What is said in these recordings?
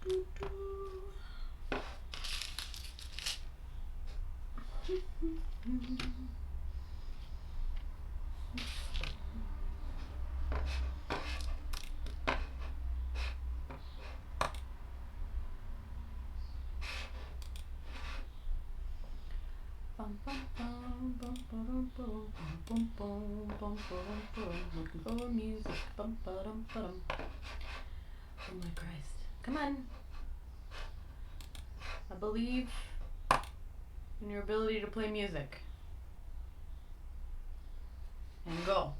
Looking for music. Oh my Christ. Come on. I believe in your ability to play music. And go.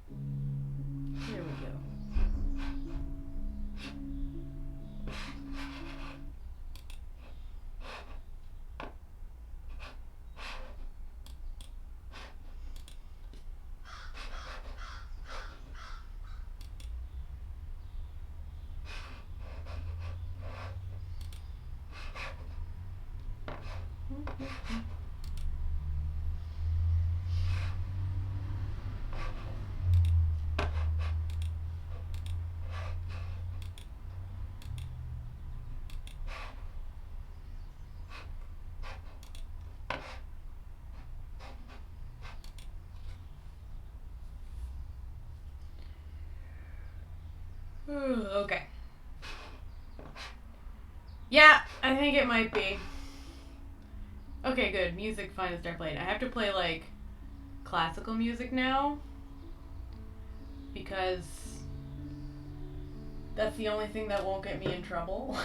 There we go. Okay. Yeah, I think it might be. Okay, good. Music, fine to start playing. I have to play, like, classical music now. Because that's the only thing that won't get me in trouble.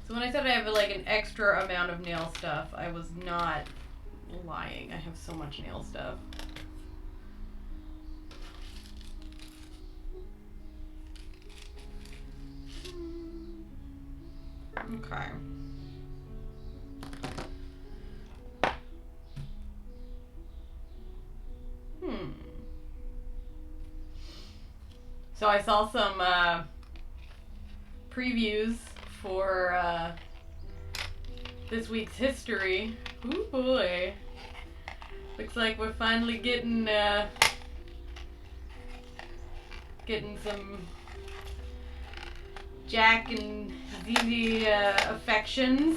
So when I said I have, like, an extra amount of nail stuff, I was not lying. I have so much nail stuff. Okay. So I saw some previews for this week's history. Ooh boy. Looks like we're finally getting some Jack and ZZ affections.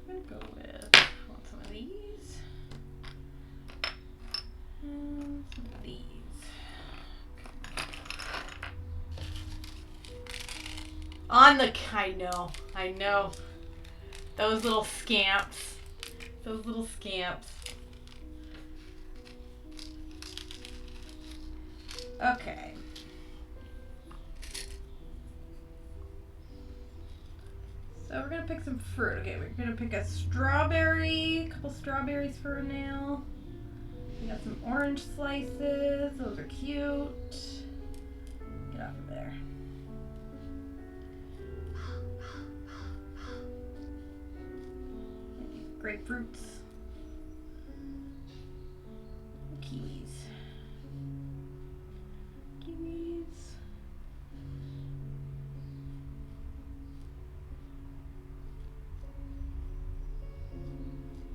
I'm gonna go with some of these. And some of these. On the, I know. Those little scamps. Those little scamps. Okay. So we're gonna pick some fruit. Okay, we're gonna pick a strawberry, a couple strawberries for a nail. We got some orange slices. Those are cute. Get off of there. Grapefruits. Kiwis.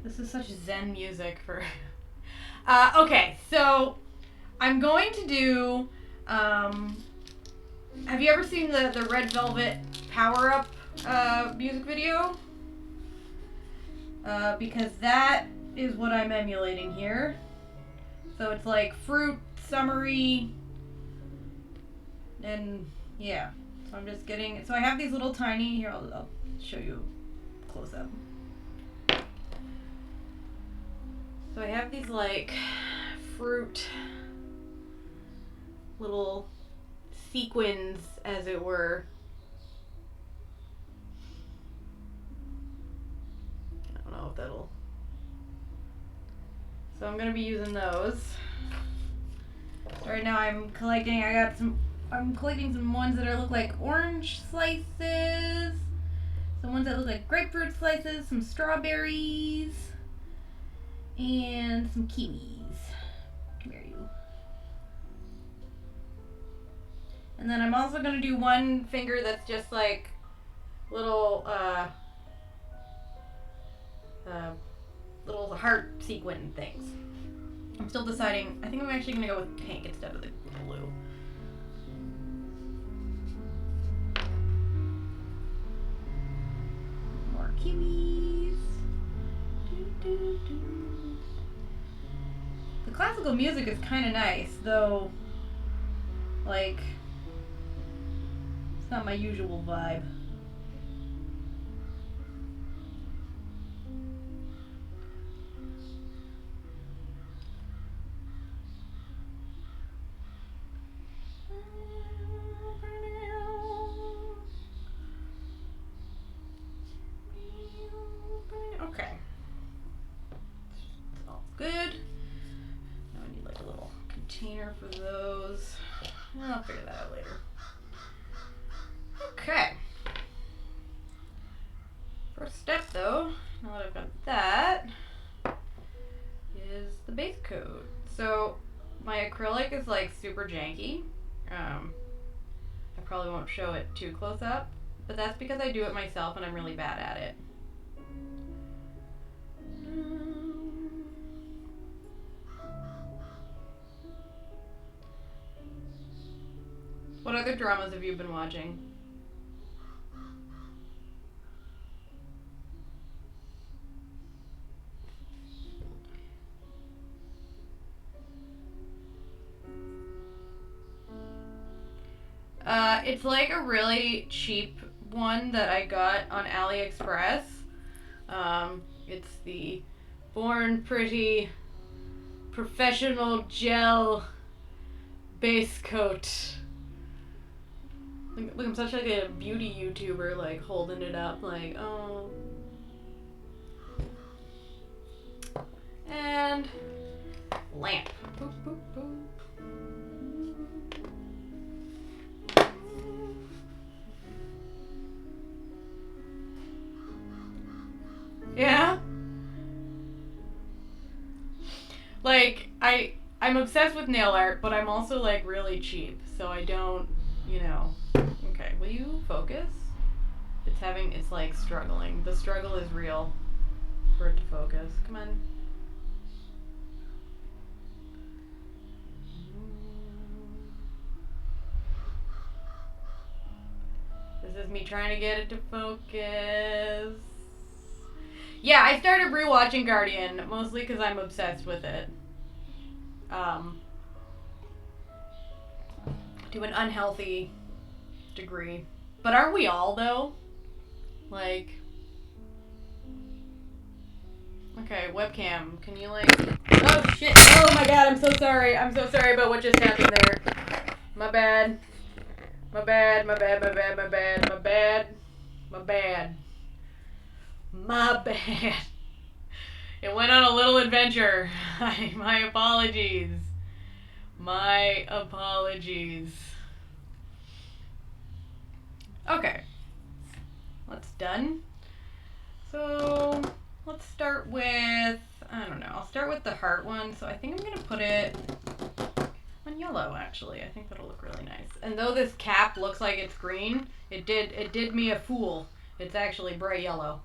This is such zen music for... okay, so I'm going to do... have you ever seen the Red Velvet Power Up music video? Because that is what I'm emulating here. So it's like fruit, summery, and yeah. So I'm just getting... So I have these little tiny... Here, I'll show you close up. So I have these like fruit little sequins, as it were. I don't know if that'll... So I'm gonna be using those. So right now I'm collecting some ones that look like orange slices, some ones that look like grapefruit slices, some strawberries, and some kiwis. Come here, you. And then I'm also going to do one finger that's just like little, little heart sequin things. I'm still deciding. I think I'm actually going to go with pink instead of the blue. More kiwis. The classical music is kind of nice, though, like, it's not my usual vibe. Okay. It's all good. Now I need like a little container for those. I'll figure that out later. Okay. First step though, now that I've got that, is the base coat. So my acrylic is like super janky. I probably won't show it too close up, but that's because I do it myself and I'm really bad at it. What other dramas have you been watching? It's like a really cheap one that I got on AliExpress. It's the Born Pretty Professional Gel Base Coat. Look, I'm such like a beauty YouTuber, like holding it up, like, oh. And lamp. Boop, boop, boop. Yeah? Like, I'm obsessed with nail art, but I'm also like really cheap, so I don't, you know. Okay, will you focus? It's like struggling. The struggle is real for it to focus. Come on. This is me trying to get it to focus. Yeah, I started rewatching Guardian, mostly because I'm obsessed with it. To an unhealthy degree. But aren't we all, though? Like... Okay, webcam, can you, like... Oh, shit! Oh, my God, I'm so sorry. I'm so sorry about what just happened there. My bad. My bad, my bad, my bad, my bad, my bad. My bad. My bad. It went on a little adventure. My apologies. My apologies. Okay. That's done. So, let's start with, I don't know, I'll start with the heart one. So I think I'm going to put it on yellow, actually. I think that'll look really nice. And though this cap looks like it's green, it did me a fool. It's actually bright yellow.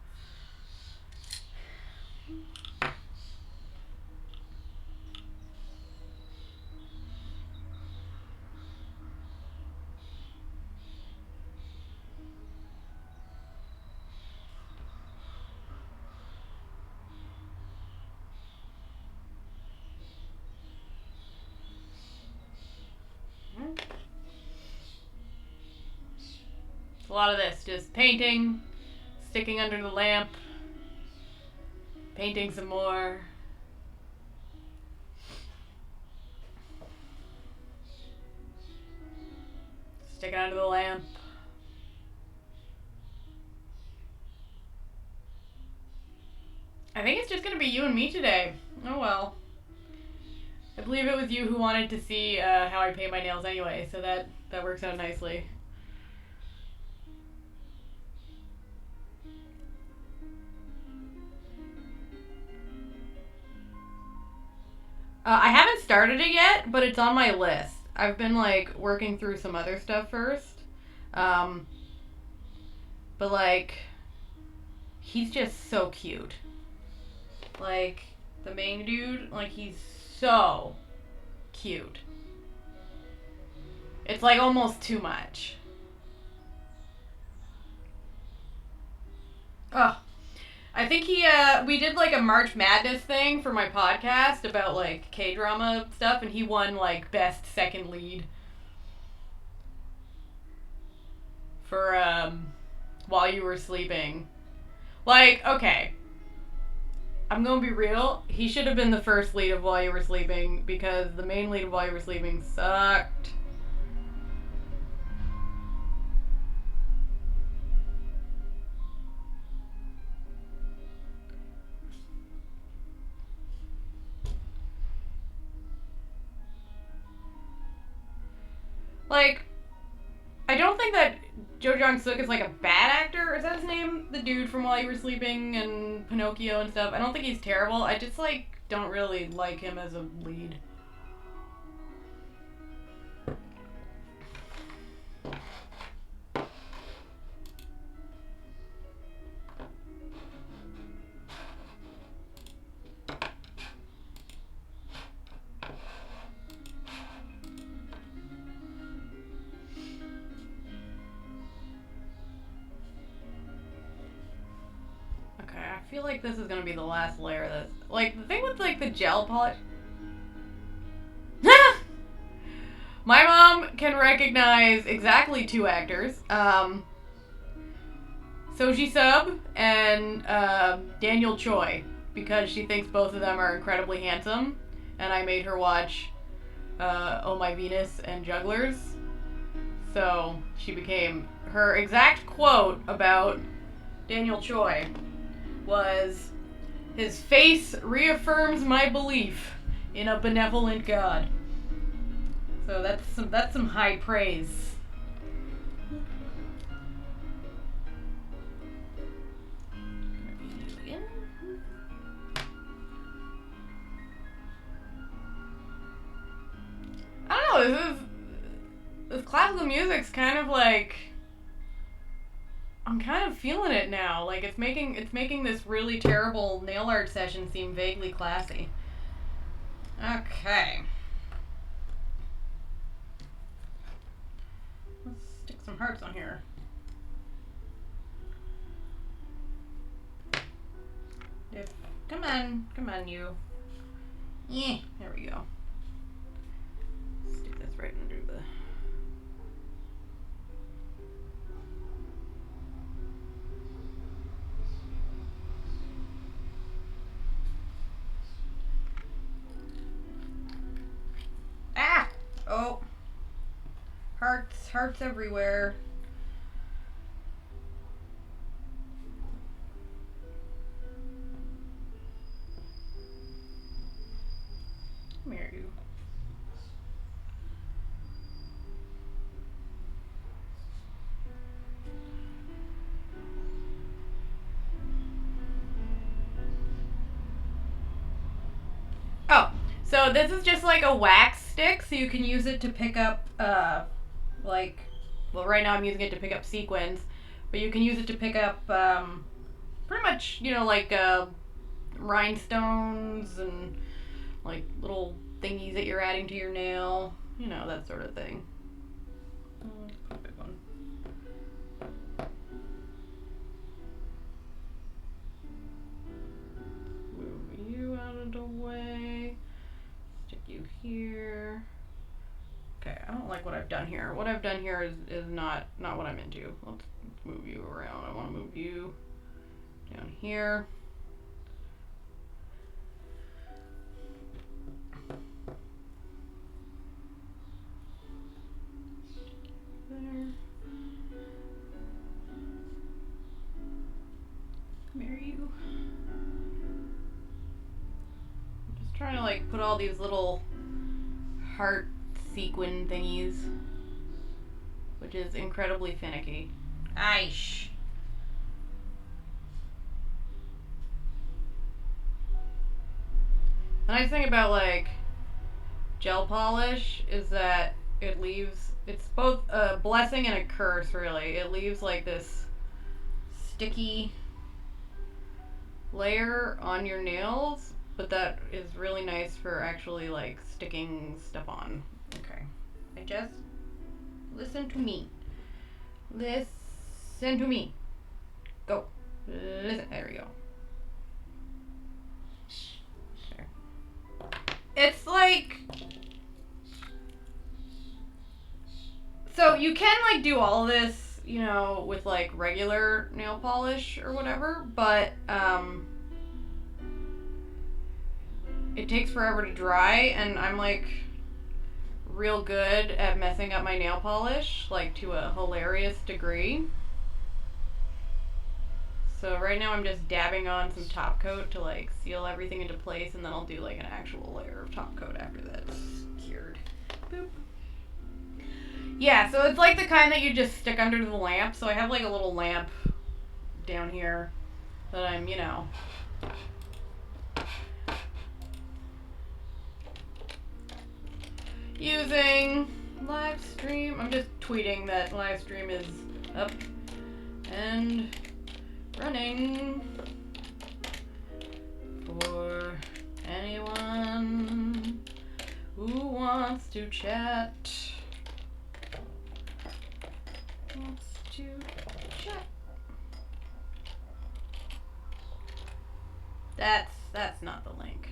A lot of this, just painting, sticking under the lamp, painting some more. Stick it under the lamp. I think it's just gonna be you and me today. Oh well. I believe it was you who wanted to see how I paint my nails anyway, so that works out nicely. I haven't started it yet, but it's on my list. I've been like working through some other stuff first. Um, but like he's just so cute. Like the main dude, like he's so cute. It's like almost too much. Oh, I think we did like a March Madness thing for my podcast about like K-drama stuff, and he won like best second lead for While You Were Sleeping. Like, okay, I'm gonna be real. He should have been the first lead of While You Were Sleeping because the main lead of While You Were Sleeping sucked. Like, I don't think that Jo Jong-suk is like a bad actor. Is that his name? The dude from While You Were Sleeping and Pinocchio and stuff. I don't think he's terrible. I just like don't really like him as a lead. I feel like this is gonna be the last layer of this. Like, the thing with, like, the gel polish... My mom can recognize exactly two actors. Soji Sub and Daniel Choi. Because she thinks both of them are incredibly handsome. And I made her watch Oh My Venus and Jugglers. So, she became... Her exact quote about Daniel Choi was, "His face reaffirms my belief in a benevolent God." So that's some high praise. I don't know. This classical music's kind of like, I'm kind of feeling it now. Like it's making this really terrible nail art session seem vaguely classy. Okay. Let's stick some hearts on here. Come on, you. Yeah, there we go. Stick this right under the... Ah! Oh. Hearts everywhere. Come here, you. Oh, so this is just like a wax stick, so you can use it to pick up, like, well, right now I'm using it to pick up sequins, but you can use it to pick up, pretty much, you know, like, rhinestones and, like, little thingies that you're adding to your nail, you know, that sort of thing. Big one. Move you out of the way. Stick you here. Okay, I don't like what I've done here. What I've done here is not what I'm into. Let's move you around. I want to move you down here. There. Come here, you. I'm just trying to like put all these little heart sequin thingies, which is incredibly finicky. Aish. The nice thing about like gel polish is that it leaves, it's both a blessing and a curse, really. It leaves like this sticky layer on your nails, but that is really nice for actually like sticking stuff on. Okay. I just listen to me. Listen to me. Go. Listen. There we go. There. It's like, so you can like do all of this, you know, with like regular nail polish or whatever, but it takes forever to dry, and I'm like real good at messing up my nail polish, like to a hilarious degree. So right now I'm just dabbing on some top coat to like seal everything into place, and then I'll do like an actual layer of top coat after that's cured. Boop. Yeah, so it's like the kind that you just stick under the lamp. So I have like a little lamp down here that I'm, you know, using. Live stream. I'm just tweeting that live stream is up and running for anyone who wants to chat. Wants to chat. That's not the link.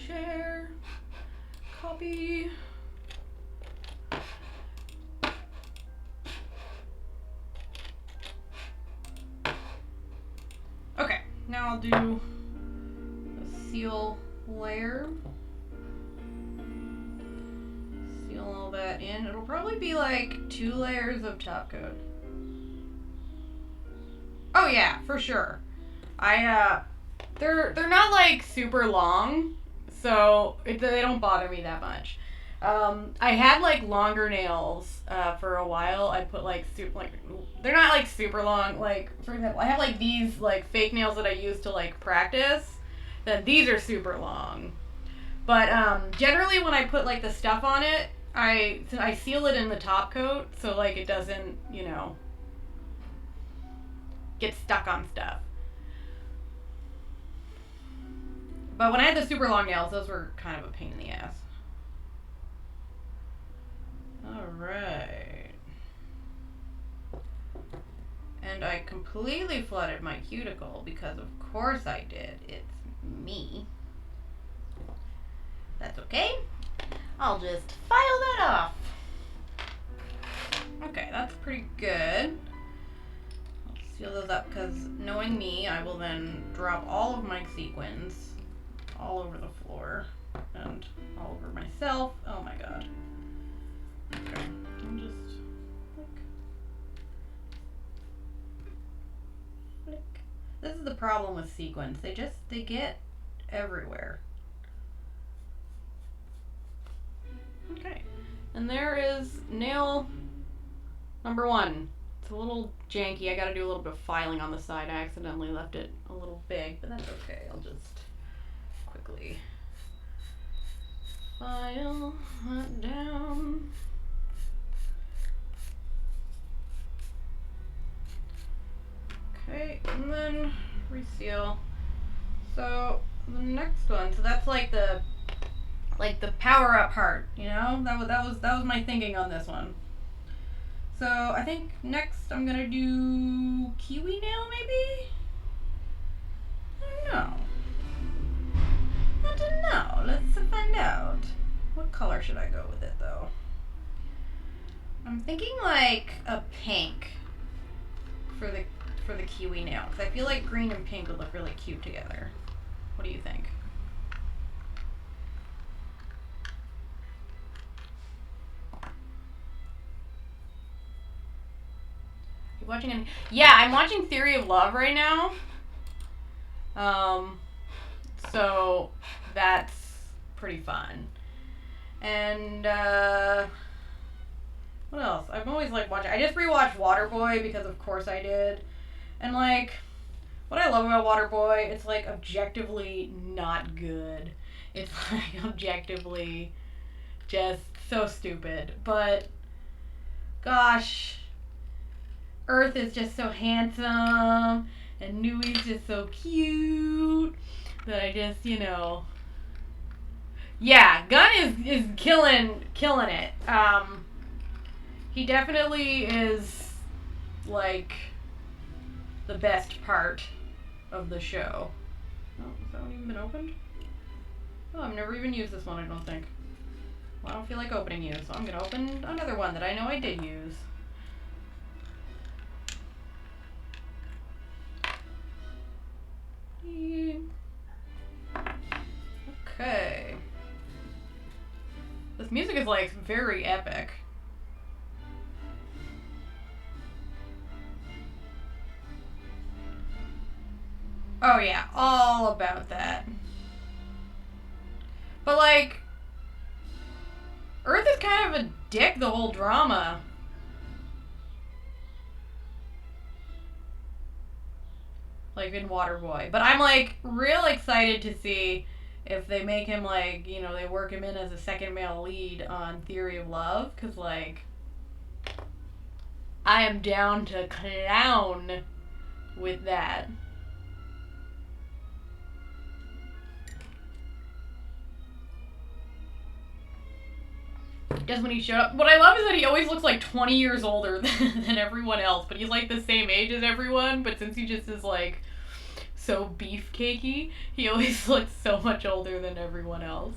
Share. Copy. Okay, now I'll do a seal layer. Seal all that in. It'll probably be like 2 layers of top coat. Oh yeah, for sure. They're not like super long, so they don't bother me that much. I had like longer nails for a while. I put like they're not like super long. Like for example, I have like these like fake nails that I use to like practice. Then these are super long. But generally when I put like the stuff on it, I seal it in the top coat so like it doesn't, you know, get stuck on stuff. But when I had the super long nails, those were kind of a pain in the ass. Alright. And I completely flooded my cuticle because of course I did. It's me. That's okay. I'll just file that off. Okay, that's pretty good. I'll seal those up because knowing me, I will then drop all of my sequins all over the floor and all over myself. Oh my god. Okay, I'll just flick. This is the problem with sequins. They get everywhere. Okay, and there is nail number 1. It's a little janky. I gotta do a little bit of filing on the side. I accidentally left it a little big, but that's okay. I'll just quickly file that down. Okay, and then reseal. So the next one, so that's like the power up part, you know? That was my thinking on this one. So I think next I'm gonna do kiwi nail maybe? I don't know. Let's find out. What color should I go with it though? I'm thinking like a pink for the kiwi nail, because I feel like green and pink would look really cute together. What do you think? You watching any? Yeah, I'm watching Theory of Love right now. So that's pretty fun. And what else? I'm always like watching. I just rewatched Waterboy because of course I did. And like What I love about Waterboy, it's like objectively not good. It's like objectively just so stupid. But gosh, Earth is just so handsome and Nui's just so cute that I just, yeah, Gunn is killing it. He definitely is like the best part of the show. Oh, has that one even been opened? Oh, I've never even used this one, I don't think. Well, I don't feel like opening you, so I'm gonna open another one that I know I did use. Okay. This music is like very epic. Oh yeah, all about that. But like, Earth is kind of a dick the whole drama. Like in Waterboy. But I'm like real excited to see if they make him like, they work him in as a second male lead on Theory of Love. Cause like, I am down to clown with that. Just when he showed up. What I love is that he always looks like 20 years older than everyone else, but he's like the same age as everyone, but since he just is like so beefcakey, he always looks so much older than everyone else.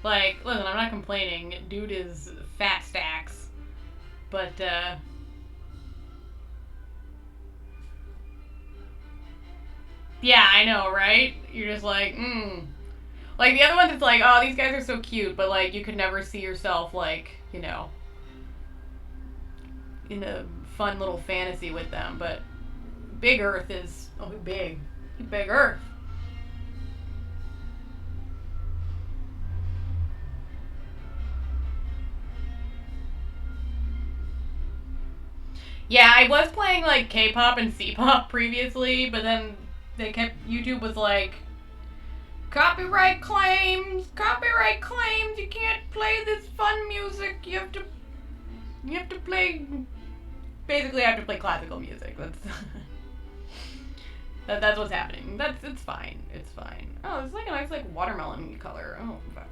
Like, listen, I'm not complaining. Dude is fat stacks. But, yeah, I know, right? You're just like, Like, the other ones, it's like, oh, these guys are so cute, but, like, you could never see yourself, like, in a fun little fantasy with them. But Big Earth is, big Earth. Yeah, I was playing like K-pop and C-pop previously, but then YouTube was like, copyright claims, you can't play this fun music, you have to play, basically I have to play classical music, that's what's happening, it's fine. Oh, it's like a nice like watermelon color, oh fuck.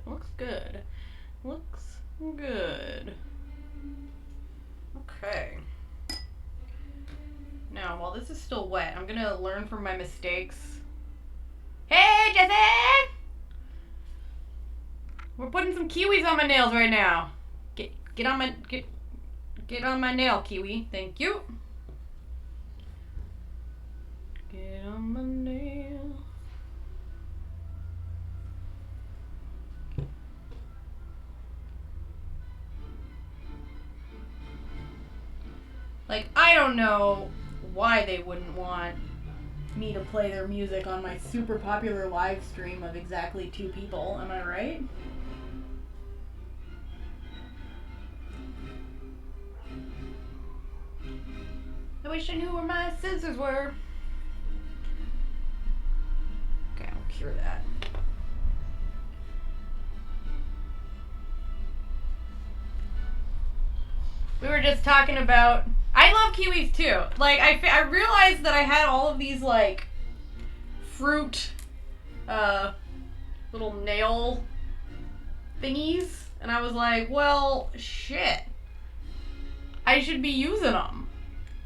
Looks good. Okay. Now, while this is still wet, I'm gonna learn from my mistakes. Hey, Jesse! We're putting some kiwis on my nails right now. Get on my nail, kiwi. Thank you. Get on my nail. Like, I don't know why they wouldn't want me to play their music on my super popular live stream of exactly 2 people. Am I right? I wish I knew where my scissors were. Okay, I'll cure that. We were just talking about... I love kiwis too. Like, I realized that I had all of these, like, fruit, little nail thingies. And I was like, well, shit. I should be using them.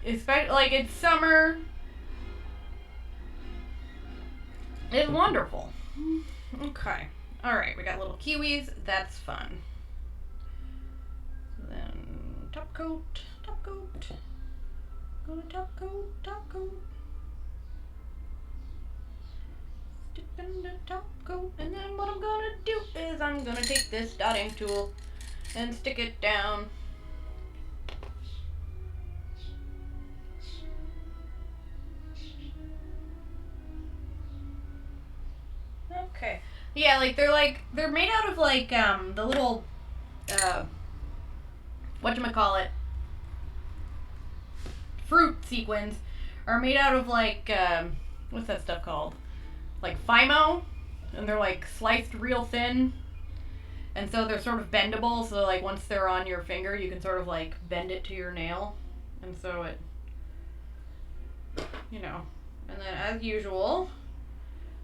Especially, like, it's summer. It's wonderful. Okay. Alright, we got little kiwis. That's fun. So then, top coat. Gonna top coat. Stick in the top coat. And then what I'm gonna do is I'm gonna take this dotting tool and stick it down Yeah, they're made out of the little whatchamacallit, fruit sequins are made out of what's that stuff called? Like Fimo, and they're like sliced real thin. And so they're sort of bendable, so like once they're on your finger, you can sort of like bend it to your nail. And so it, you know. And then as usual,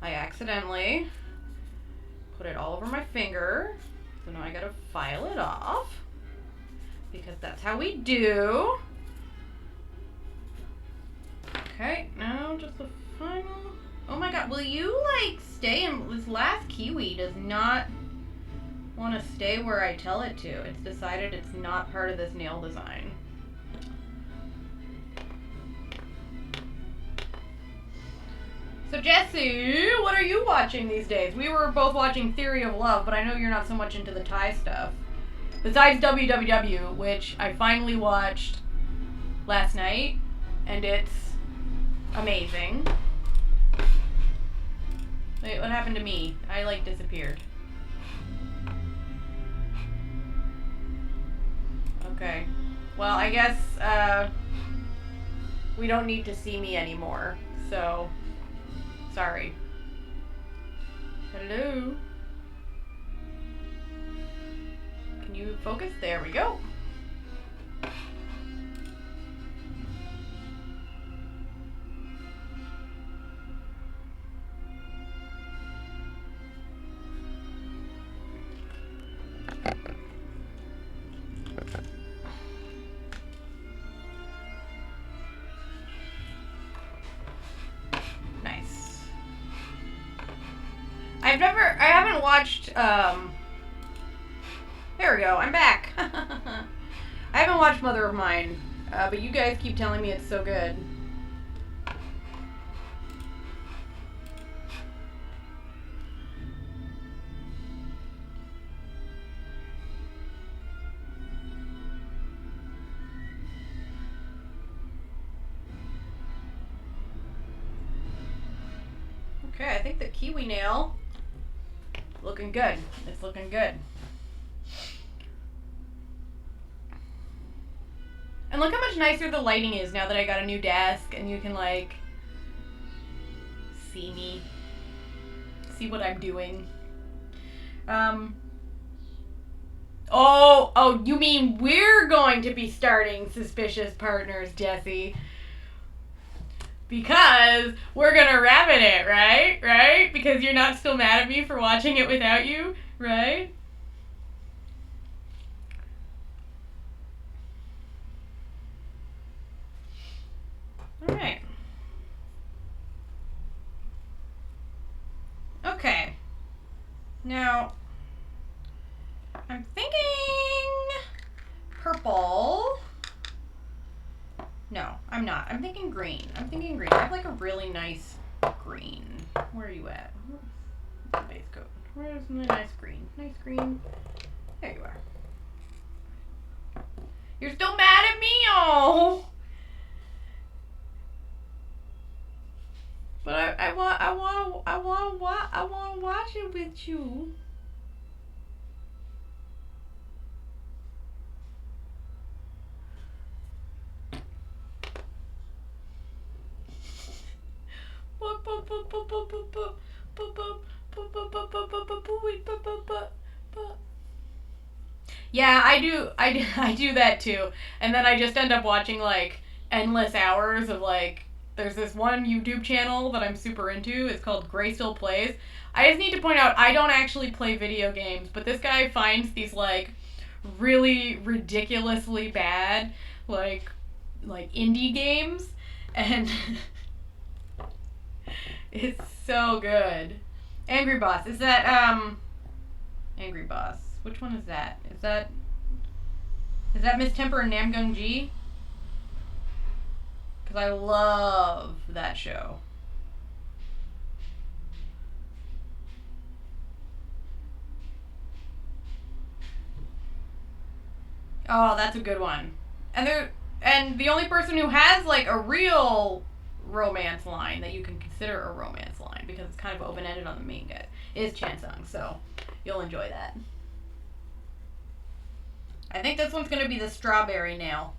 I accidentally put it all over my finger. So now I gotta file it off, because that's how we do. Okay, now just the final. Oh my god, will you stay in? This last kiwi does not want to stay where I tell it to. It's decided it's not part of this nail design. So Jesse, what are you watching these days? We were both watching Theory of Love, but I know you're not so much into the Thai stuff. Besides WWW, which I finally watched last night, and it's amazing. Wait, what happened to me? I disappeared. Okay. Well, I guess we don't need to see me anymore. So, sorry. Hello? Can you focus? There we go. I haven't watched, there we go, I'm back. I haven't watched Mother of Mine, but you guys keep telling me it's so good. Okay, I think the kiwi nail looking good. It's looking good. And look how much nicer the lighting is now that I got a new desk and you can see me. See what I'm doing. Oh, you mean we're going to be starting Suspicious Partners, Jesse? Because we're gonna rabbit it, right? Right? Because you're not still mad at me for watching it without you, right? Alright. Okay. Now, I'm thinking purple. No, I'm not. I'm thinking green. I have a really nice green. Where are you at? Where's the base coat? Where's my nice green? Nice green. There you are. You're still mad at me? Oh. But I want to watch it with you. Yeah, I do that too. And then I just end up watching endless hours of there's this one YouTube channel that I'm super into. It's called Gray Still Plays. I just need to point out, I don't actually play video games, but this guy finds these really ridiculously bad indie games, and it's so good. Angry Boss. Is that Angry Boss? Which one is that? Is that Miss Temper and Namgung G? Because I love that show. Oh, that's a good one. And the only person who has a real romance line that you can consider a romance line fine because it's kind of open-ended on the main guy. It is Chansung, so you'll enjoy that. I think this one's going to be the strawberry nail.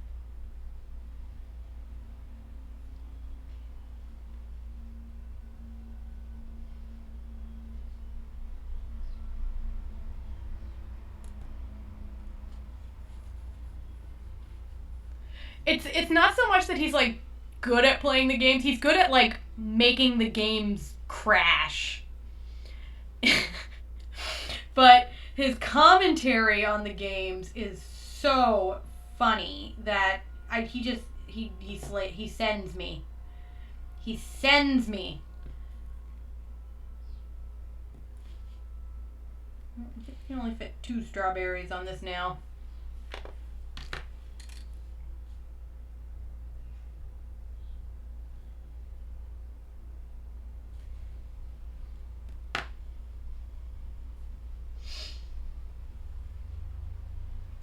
It's not so much that he's like good at playing the games. He's good at like making the games crash. But his commentary on the games is so funny that he sends me. He sends me. You can only fit 2 strawberries on this nail.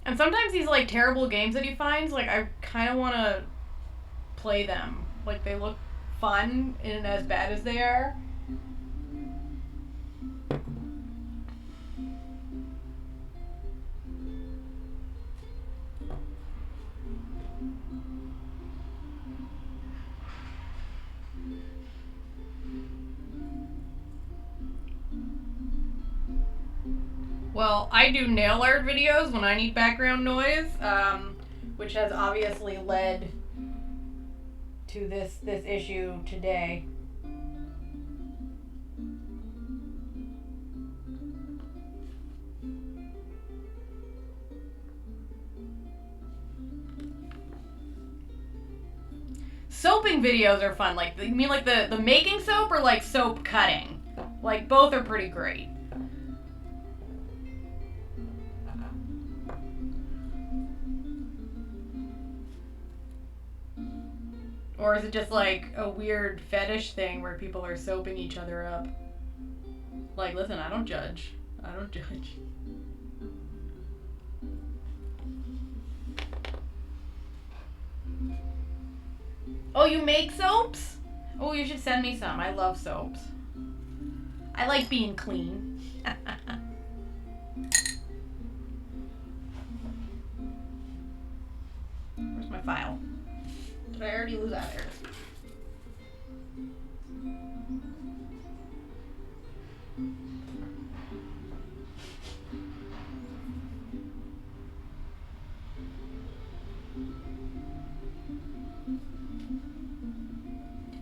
And sometimes these like terrible games that he finds, like I kind of want to play them. Like they look fun and as bad as they are. Well, I do nail art videos when I need background noise, which has obviously led to this issue today. Soaping videos are fun. Like, you mean like the making soap or like soap cutting? Like, both are pretty great. Or is it just like a weird fetish thing where people are soaping each other up? Like, listen, I don't judge. I don't judge. Oh, you make soaps? Oh, you should send me some. I love soaps. I like being clean. Where's my file? Did I already lose that? There it is.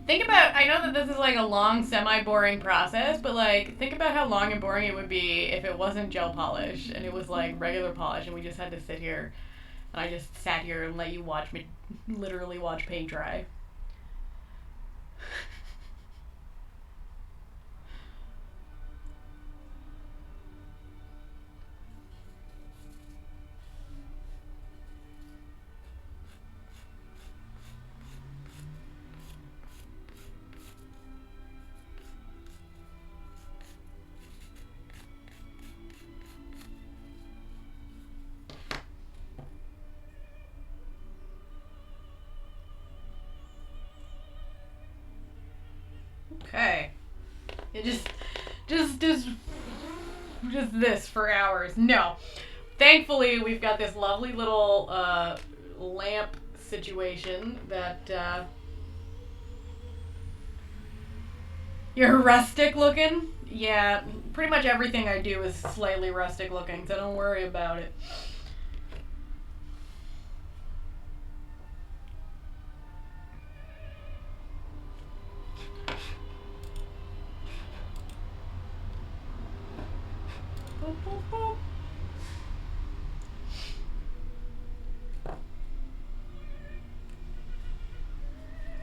Think about, I know that this is like a long, semi-boring process, but like, think about how long and boring it would be if it wasn't gel polish and it was like regular polish and we just had to sit here and I just sat here and let you watch me literally watch paint dry. Okay. It just this for hours. No. Thankfully, we've got this lovely little lamp situation that you're rustic looking. Yeah, pretty much everything I do is slightly rustic looking, so don't worry about it. Boop, boop, boop.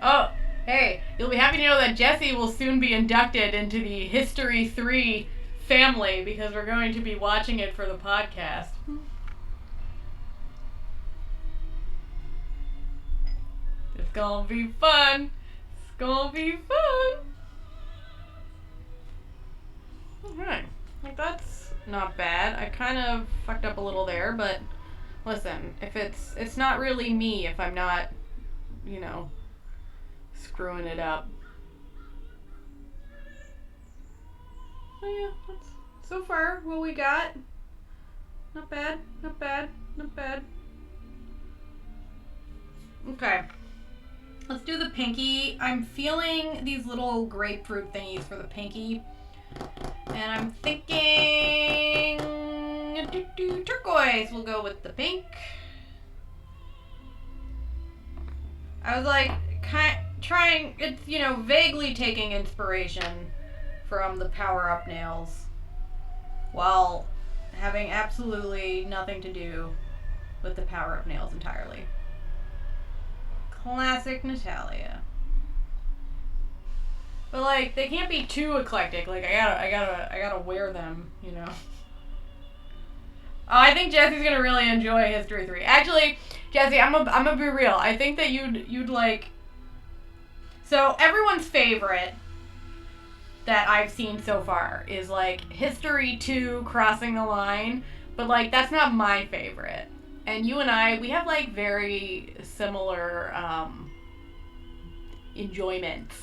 Oh, hey, you'll be happy to know that Jesse will soon be inducted into the History 3 family because we're going to be watching it for the podcast. It's gonna be fun. It's gonna be fun. Alright, like that's not bad. I kind of fucked up a little there, but listen, if it's not really me if I'm not, you know, screwing it up. Oh yeah, that's so far what we got. Not bad, not bad, not bad. Okay. Let's do the pinky. I'm feeling these little grapefruit thingies for the pinky. And I'm thinking turquoise will go with the pink. I was like trying, it's, you know, vaguely taking inspiration from the Power Up nails while having absolutely nothing to do with the Power Up nails entirely. Classic Natalia. But like, they can't be too eclectic. Like, I gotta wear them, you know. I think Jesse's gonna really enjoy History 3. Actually, Jesse, I'm gonna be real. I think that you'd like. So everyone's favorite that I've seen so far is like History 2, Crossing the Line, but like that's not my favorite. And you and I, we have like very similar enjoyments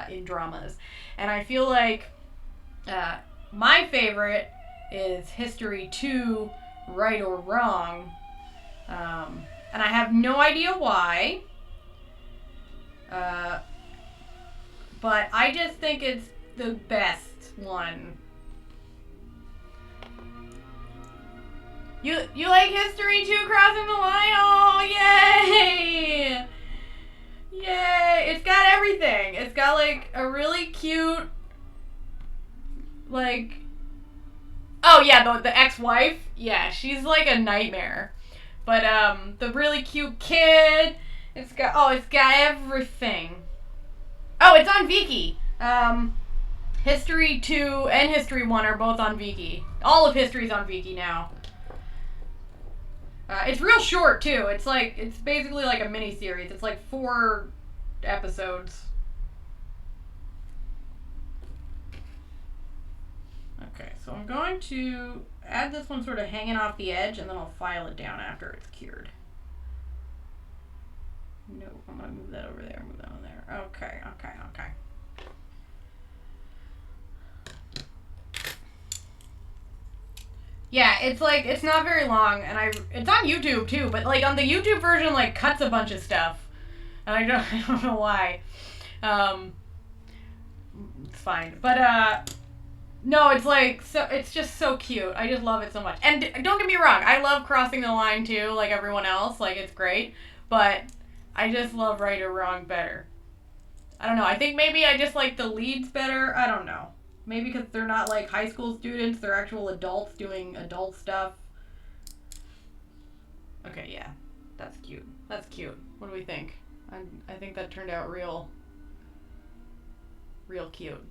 in dramas, and I feel like my favorite is History 2, Right or Wrong, and I have no idea why, but I just think it's the best one. You like History 2, Crossing the Line? Oh, yay! Yay! It's got everything. It's got like a really cute, like, oh yeah, the ex-wife. Yeah, she's like a nightmare. But the really cute kid. It's got everything. Oh, it's on Viki. History 2 and History 1 are both on Viki. All of History's on Viki now. It's real short too. It's basically like a mini series. It's like 4 episodes. Okay, so I'm going to add this one sort of hanging off the edge, and then I'll file it down after it's cured. No, I'm going to move that over there, move that over there. Okay. Yeah, it's like, it's not very long, and it's on YouTube too, but like on the YouTube version, like cuts a bunch of stuff, and I don't know why. It's fine, but no, it's like, so it's just so cute. I just love it so much. And don't get me wrong, I love Crossing the Line too, like everyone else, like it's great, but I just love Right or Wrong better. I don't know, I think maybe I just like the leads better. I don't know. Maybe because they're not like high school students, they're actual adults doing adult stuff. Okay, yeah. That's cute. That's cute. What do we think? I think that turned out real cute.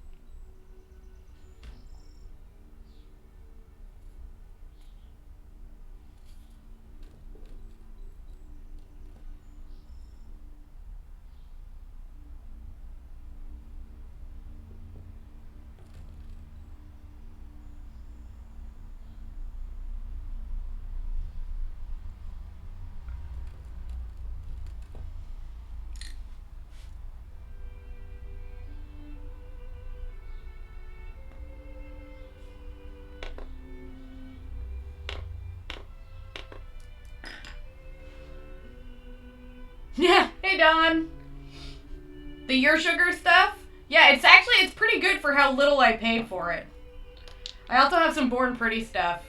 Yeah, hey Don. The Your Sugar stuff? Yeah, it's pretty good for how little I paid for it. I also have some Born Pretty stuff.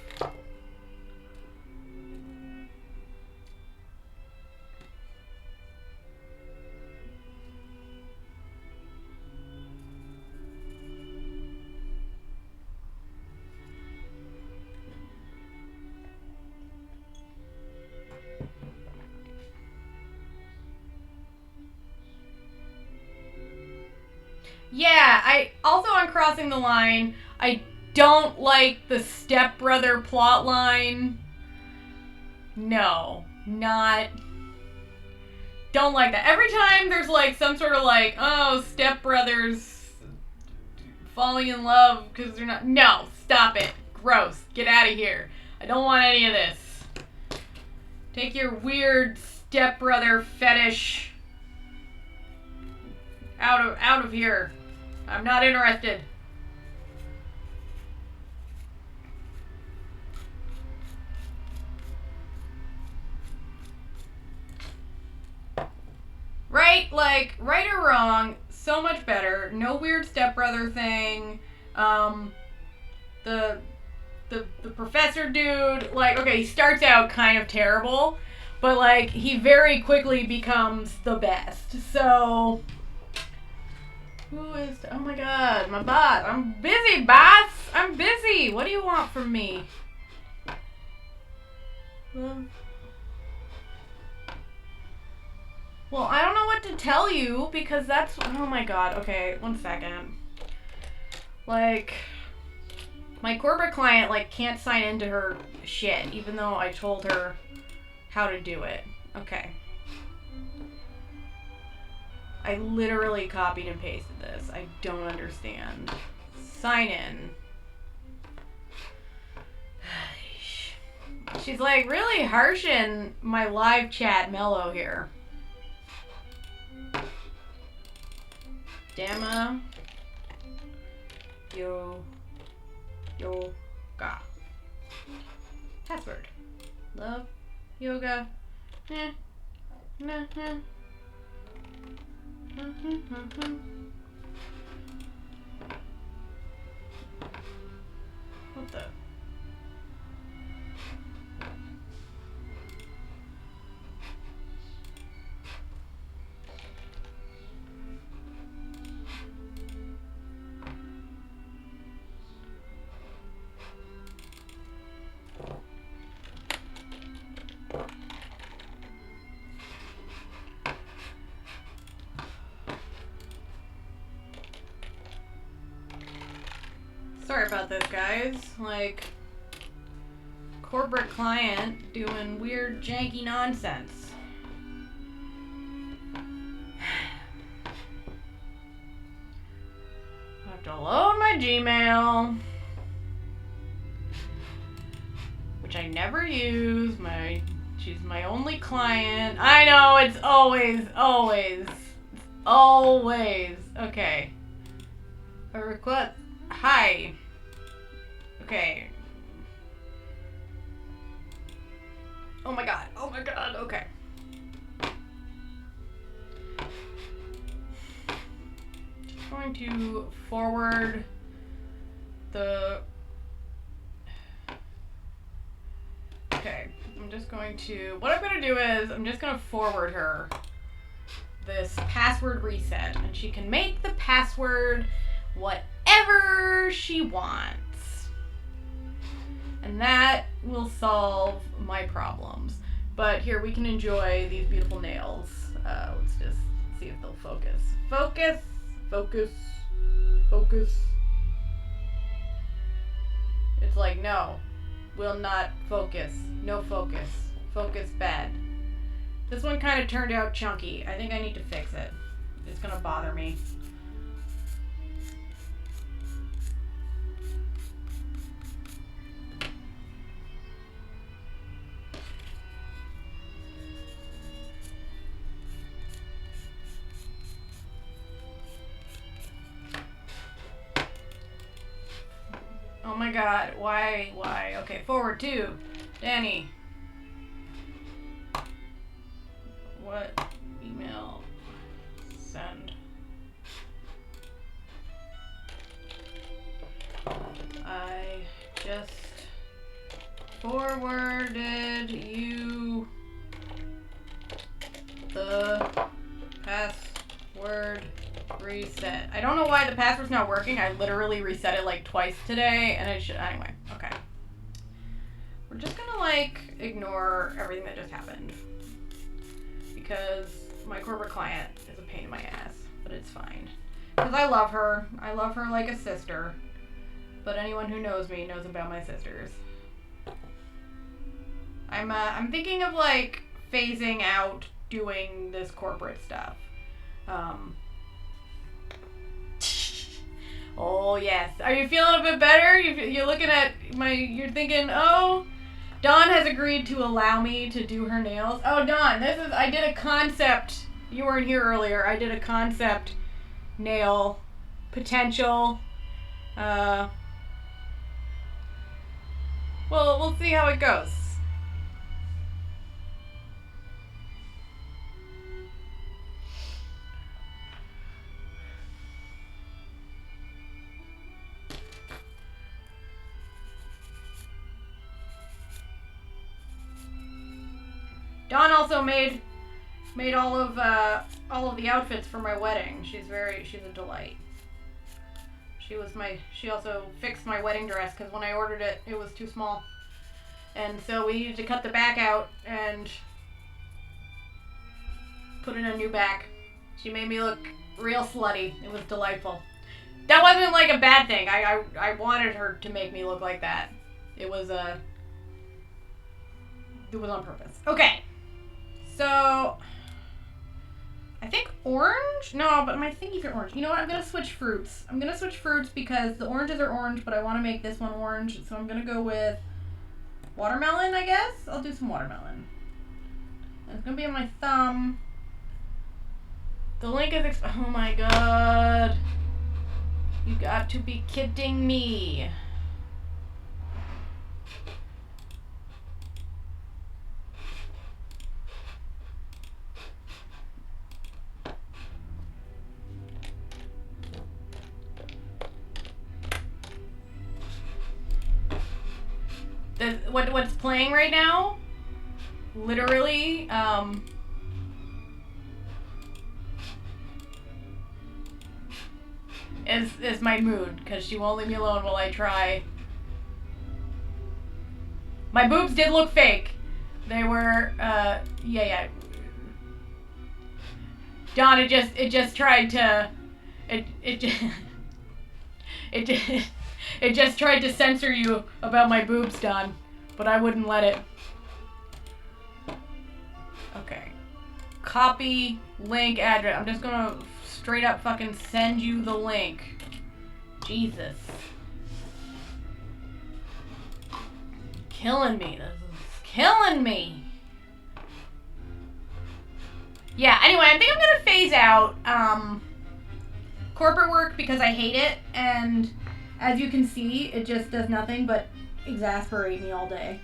Yeah, I also on Crossing the Line, I don't like the stepbrother plot line. No, not. Don't like that. Every time there's like some sort of like, oh, stepbrothers falling in love because they're not. No, stop it. Gross. Get out of here. I don't want any of this. Take your weird stepbrother fetish out of here. I'm not interested. like, right or wrong, so much better. No weird stepbrother thing. The professor dude, like, okay, he starts out kind of terrible, but, like, he very quickly becomes the best. So, who is, oh my god, my boss. I'm busy, boss. I'm busy. What do you want from me? Well, I don't know what to tell you, because that's, oh my god, okay, one second. Like, my corporate client, like, can't sign into her shit, even though I told her how to do it. Okay. I literally copied and pasted this. I don't understand. Sign in. She's, like, really harshing my live chat mellow here. Dama. Yoga. Password. Love. Yoga. What the? Sorry about this, guys. Like, corporate client doing weird, janky nonsense. I have to load my Gmail, which I never use. She's my only client. I know, it's always. Okay. A request. Hi. Okay. Oh my god, okay. Just going to forward the... Okay, what I'm going to do is, I'm just going to forward her this password reset, and she can make the password whatever she wants. And that will solve my problems. But here, we can enjoy these beautiful nails. Let's just see if they'll focus. Focus. It's like, no, will not focus. No focus. Focus bad. This one kind of turned out chunky. I think I need to fix it. It's gonna bother me. Oh my god, why? Okay, forward to Danny. What email? Send. I just forwarded you the password reset. I don't know why the password's not working. I literally reset it like twice today, and it should, anyway, okay. We're just gonna, like, ignore everything that just happened, because my corporate client is a pain in my ass, but it's fine. Because I love her like a sister, but anyone who knows me knows about my sisters. I'm thinking of, like, phasing out doing this corporate stuff. Oh yes. Are you feeling a bit better? You're looking at you're thinking, oh, Dawn has agreed to allow me to do her nails. Oh, Dawn, I did a concept. You weren't here earlier. I did a concept nail potential. Well, we'll see how it goes. Dawn also made all of the outfits for my wedding. She's a delight. She also fixed my wedding dress because when I ordered it, it was too small. And so we needed to cut the back out and put in a new back. She made me look real slutty. It was delightful. That wasn't like a bad thing. I wanted her to make me look like that. It was on purpose. Okay. So I think orange? No, but my thingies are orange. You know what? I'm going to switch fruits. I'm going to switch fruits because the oranges are orange, but I want to make this one orange. So I'm going to go with watermelon, I guess. I'll do some watermelon. And it's going to be on my thumb. The link is... oh my god. You got to be kidding me. What's playing right now, literally, is my mood, because she won't leave me alone while I try. My boobs did look fake. They were, yeah. Dawn, it just tried to, it just tried to censor you about my boobs, Dawn, but I wouldn't let it. Okay. Copy link address. I'm just gonna straight up fucking send you the link. Jesus. Killing me. This is killing me. Yeah, anyway, I think I'm gonna phase out corporate work because I hate it, and as you can see, it just does nothing but exasperate me all day.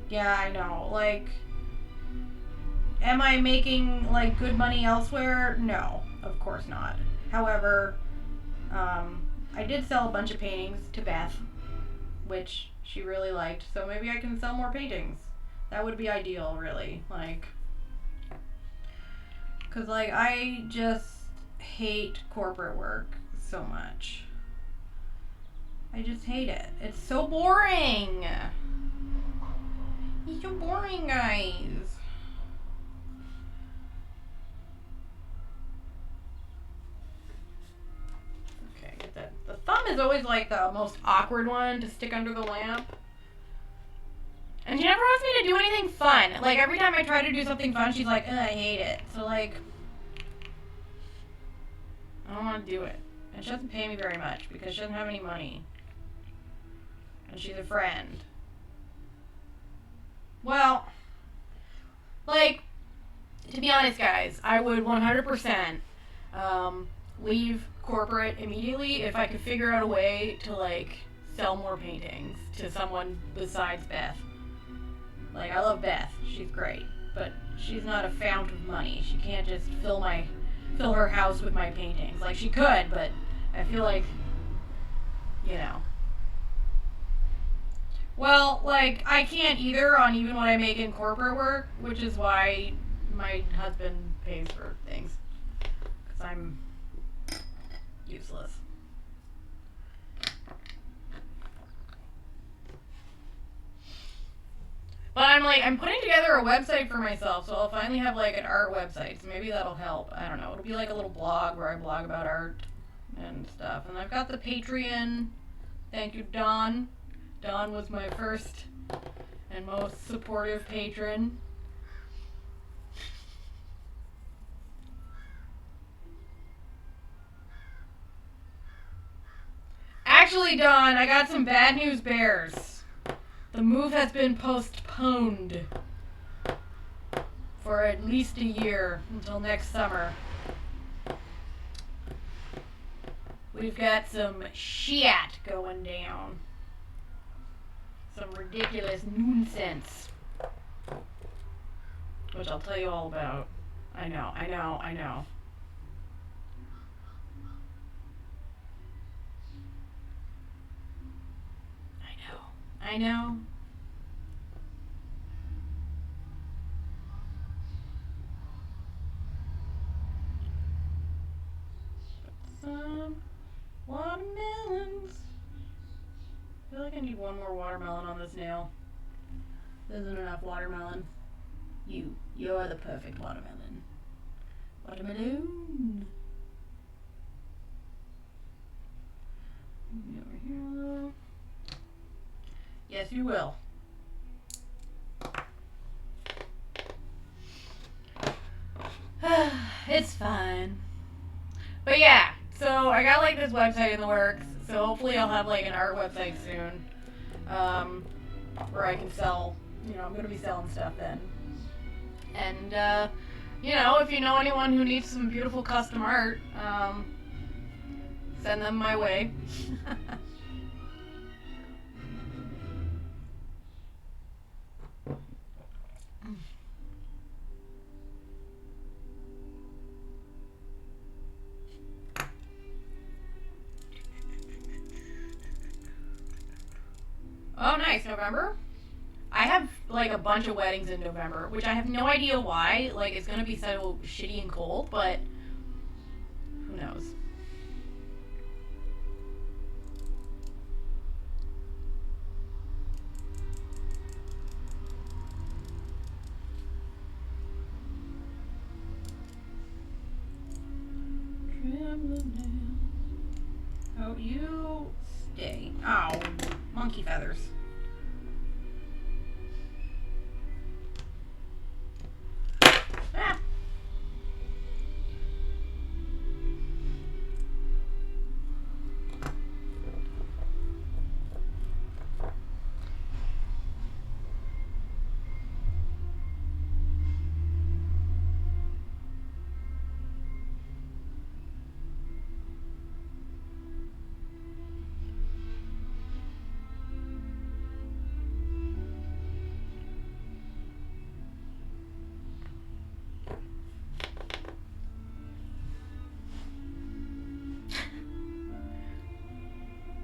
Yeah, I know. Like, am I making, like, good money elsewhere? No, of course not. However, I did sell a bunch of paintings to Beth, which she really liked, so maybe I can sell more paintings. That would be ideal, really. Like, because, like, I just hate corporate work so much. I just hate it. It's so boring. It's so boring, guys. Okay, get that. The thumb is always like the most awkward one to stick under the lamp. And she never wants me to do anything fun. Like, every time I try to do something fun, she's like, ugh, I hate it. So, like, I don't want to do it. And she doesn't pay me very much because she doesn't have any money. And she's a friend. Well, like, to be honest, guys, I would 100% leave corporate immediately if I could figure out a way to, like, sell more paintings to someone besides Beth. Like, I love Beth. She's great. But she's not a fount of money. She can't just fill her house with my paintings. Like, she could, but I feel like, you know. Well, like, I can't either on even what I make in corporate work, which is why my husband pays for things. Because I'm useless. But I'm putting together a website for myself, so I'll finally have, like, an art website, so maybe that'll help. I don't know. It'll be like a little blog where I blog about art and stuff. And I've got the Patreon. Thank you, Dawn. Dawn was my first and most supportive patron. Actually, Dawn, I got some bad news bears. The move has been postponed for at least a year until next summer. We've got some shit going down. Some ridiculous nonsense. Which I'll tell you all about. I know. I know. Some watermelons. I feel like I need one more watermelon on this nail. There isn't enough watermelon. You're the perfect watermelon. Watermelon. Over here a little. Yes, you will. It's fine. But yeah, so I got like this website in the works. So hopefully I'll have like an art website soon. Where I can sell, I'm going to be selling stuff then. And, if you know anyone who needs some beautiful custom art, send them my way. Oh, nice. November? I have, like, a bunch of weddings in November, which I have no idea why. Like, it's going to be so shitty and cold, but who knows? Oh, you stay. Oh, monkey feathers. Ah.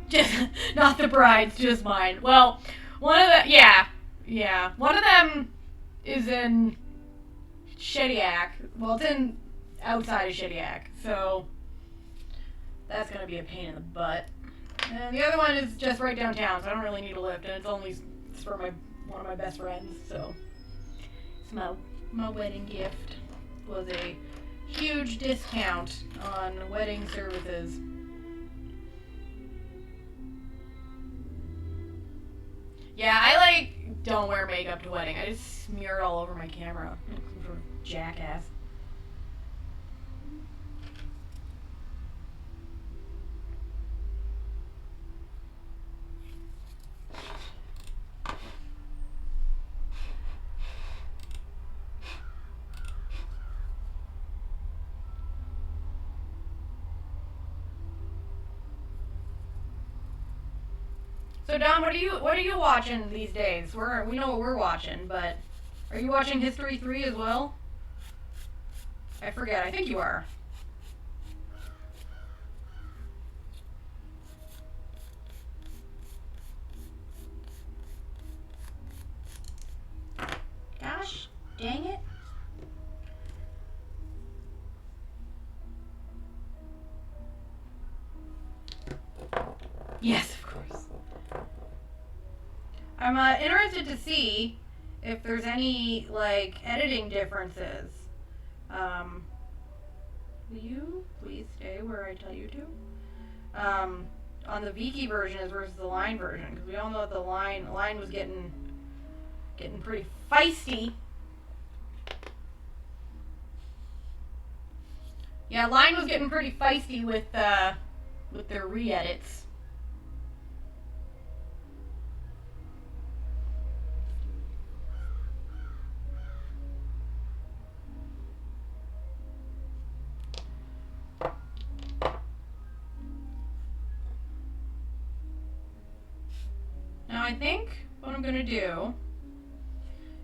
Just, not the bride's, just mine. Well, one of them is in Shediac. Well, it's in outside of Shediac, so that's gonna be a pain in the butt. And the other one is just right downtown, so I don't really need a lift, and it's for one of my best friends. So it's my wedding gift was a huge discount on wedding services. Yeah, I don't wear makeup to wedding. I just smear it all over my camera. Some sort of jackass. So Don, what are you watching these days? We know what we're watching, but are you watching History 3 as well? I forget. I think you are. Gosh, dang it. Yes, of course. I'm interested to see if there's any editing differences. Will you please stay where I tell you to? On the Viki version versus the line version, because we all know that the line was getting pretty feisty. Yeah, line was getting pretty feisty with their re-edits. Now I think what I'm gonna do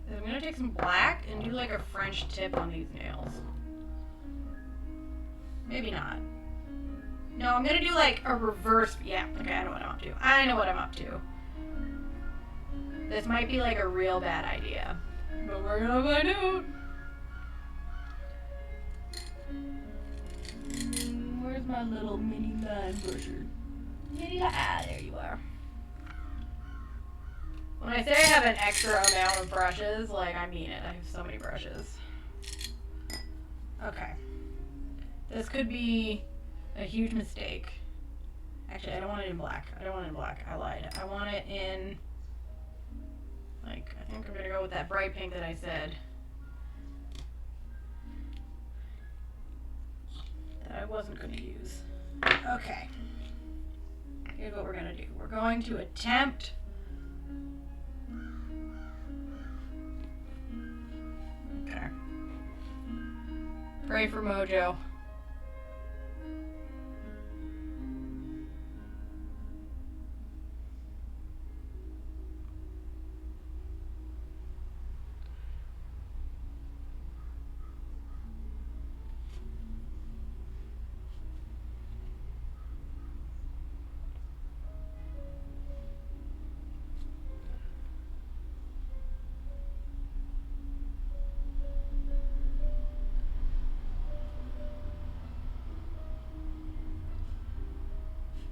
is I'm gonna take some black and do a French tip on these nails. Maybe not. No, I'm gonna do a reverse. Yeah, okay, I know what I'm up to. This might be like a real bad idea. But we're gonna find out. Where's my little mini line brusher? There you are. When I say I have an extra amount of brushes, like, I mean it. I have so many brushes. Okay. This could be a huge mistake. Actually, I don't want it in black. I lied. I want it in, like, I think I'm gonna go with that bright pink that I said. That I wasn't gonna use. Okay. Here's what we're gonna do. We're going to attempt okay. Pray for mojo.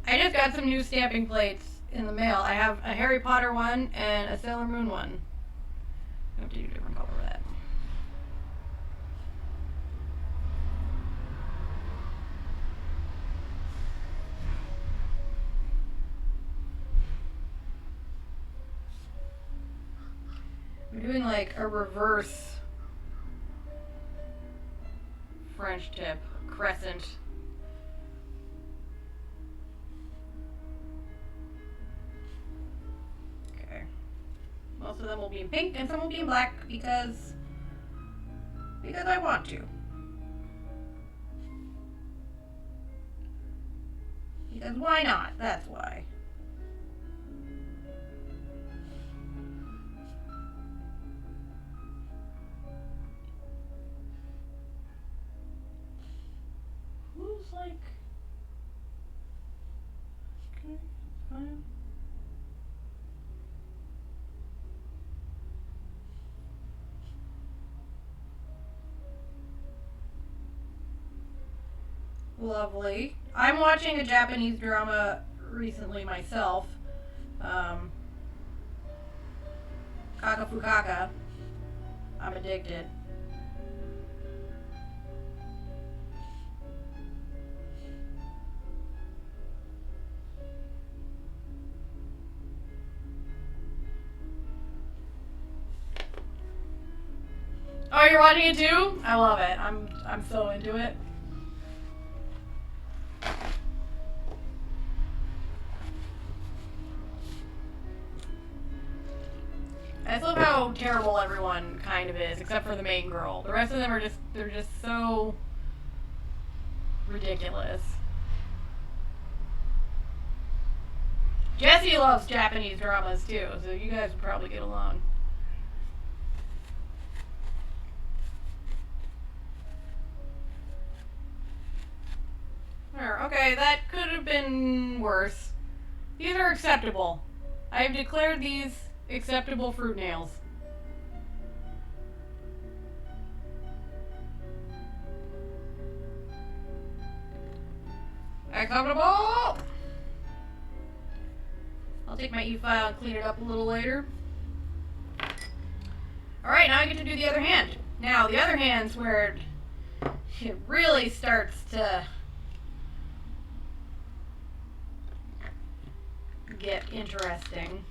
I just got some new stamping plates in the mail. I have a Harry Potter one and a Sailor Moon one. I have to do a different color for that. I'm doing like a reverse French tip, crescent. Most of them will be in pink and some will be in black because I want to. Because why not? That's why. Who's like, okay, fine. Lovely. I'm watching a Japanese drama recently myself. Kaka Fukaka. I'm addicted. Oh, you're watching it too? I love it. I'm so into it. I just love how terrible everyone kind of is, except for the main girl. The rest of them are they're just so ridiculous. Jessie loves Japanese dramas too, so you guys would probably get along. Okay, that could have been worse. These are acceptable. I have declared these acceptable fruit nails. Acceptable! I'll take my e-file and clean it up a little later. Alright, now I get to do the other hand. Now, the other hand's where it really starts to get interesting.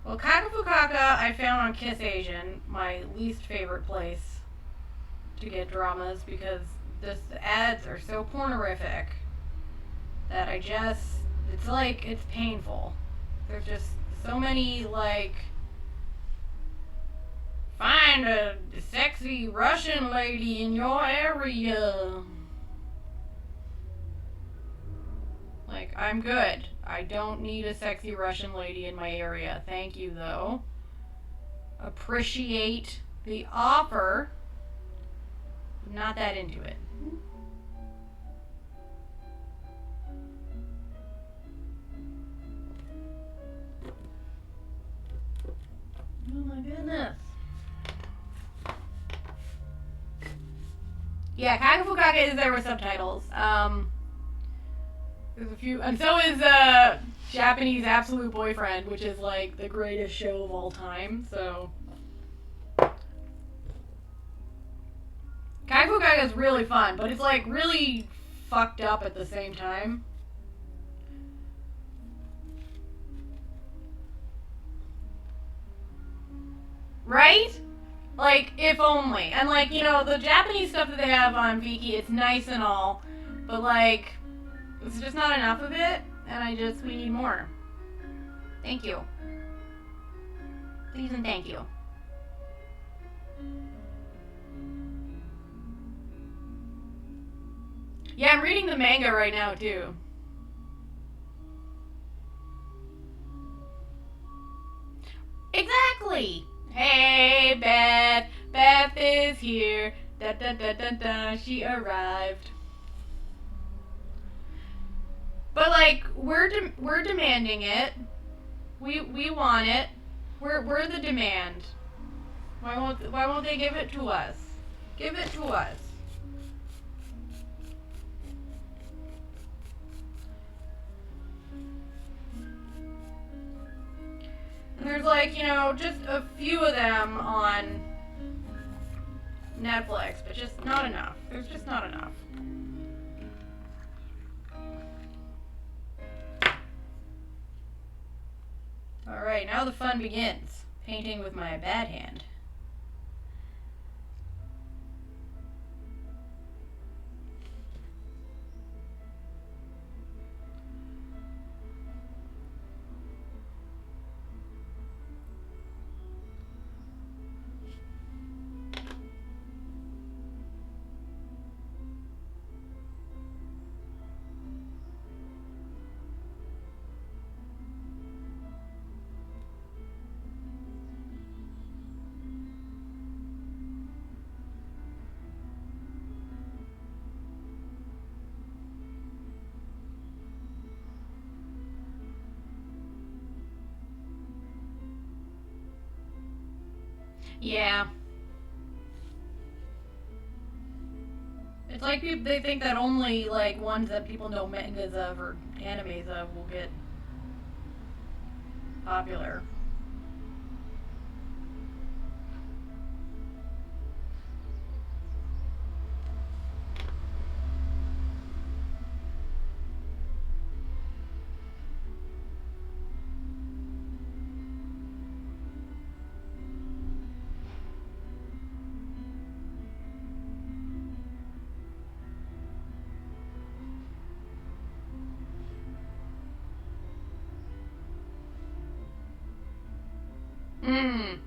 Well, Kaka Fukaka I found on Kiss Asian, my least favorite place to get dramas because the ads are so pornorific that it's painful. There's just so many, like, find a sexy Russian lady in your area. Like, I'm good. I don't need a sexy Russian lady in my area. Thank you, though. Appreciate the offer. Not that into it. Oh my goodness. Yeah, Kakafukaka is there with subtitles. There's a few, and so is Japanese Absolute Boyfriend, which is like the greatest show of all time. So Kakafukaka is really fun, but it's like really fucked up at the same time. Right? Like, if only. And like, you know, the Japanese stuff that they have on Viki, it's nice and all, but like, it's just not enough of it, and we need more. Thank you. Please and thank you. Yeah, I'm reading the manga right now, too. Exactly! Hey, Beth. Beth is here. Da da da da da. She arrived. But like, we're demanding it. We want it. We're the demand. Why won't they give it to us? Give it to us. And there's like, you know, just a few of them on Netflix, but just not enough. There's just not enough. Alright, now the fun begins. Painting with my bad hand. Yeah. It's like they think that only like ones that people know mangas of or animes of will get popular. Mmm.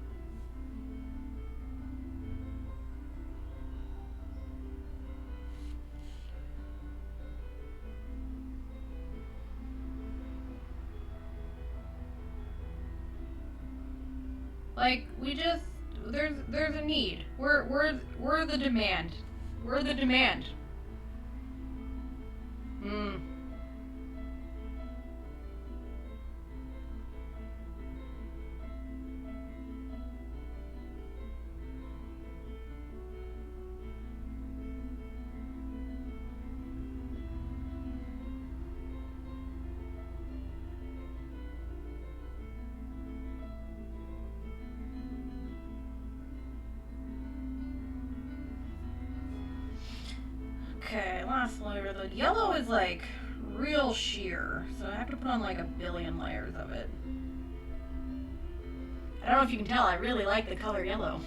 Like there's a need. We're the demand. We're the demand. Mmm. Okay, last layer. The yellow is like real sheer, so I have to put on like a billion layers of it. I don't know if you can tell, I really like the color yellow.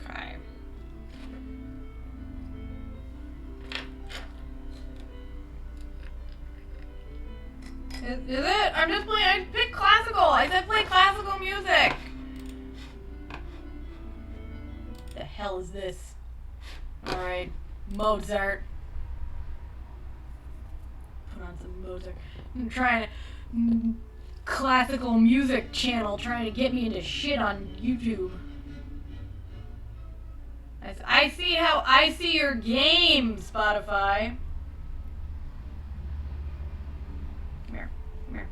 Okay. Is it? I'm just playing. I picked classical. I said play classical music. music. The hell is this? Alright, Mozart. Put on some Mozart. I'm trying to... classical music channel trying to get me into shit on YouTube. I see how I see your game, Spotify. Come here. Come here.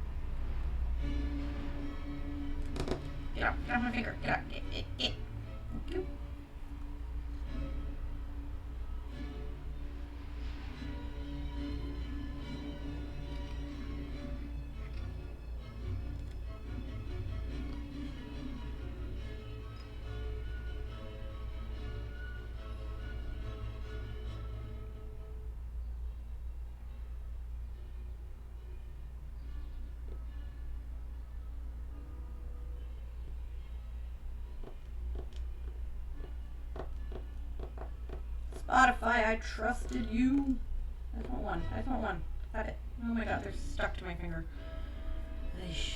Get up. Get off my finger. Get up. Get. Thank you. Spotify, I trusted you. I just want one. I just want one. Got it. Oh my god, they're stuck to my finger. Eesh.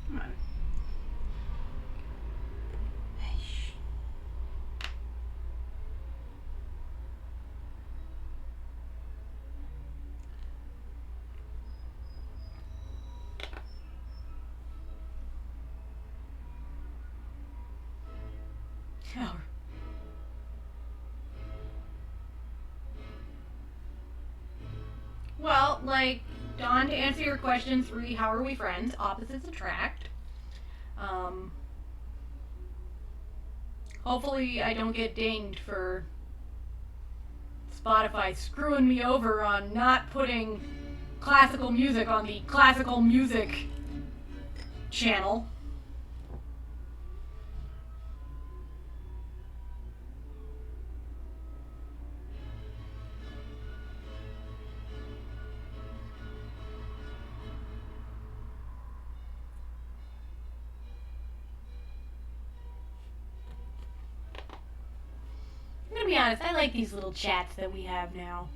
Come on. Eesh. Oh. Well, like, Dawn, to answer your question 3, how are we friends? Opposites attract. Hopefully I don't get dinged for Spotify screwing me over on not putting classical music on the classical music channel. I'm gonna be honest, I like these little chats that we have now.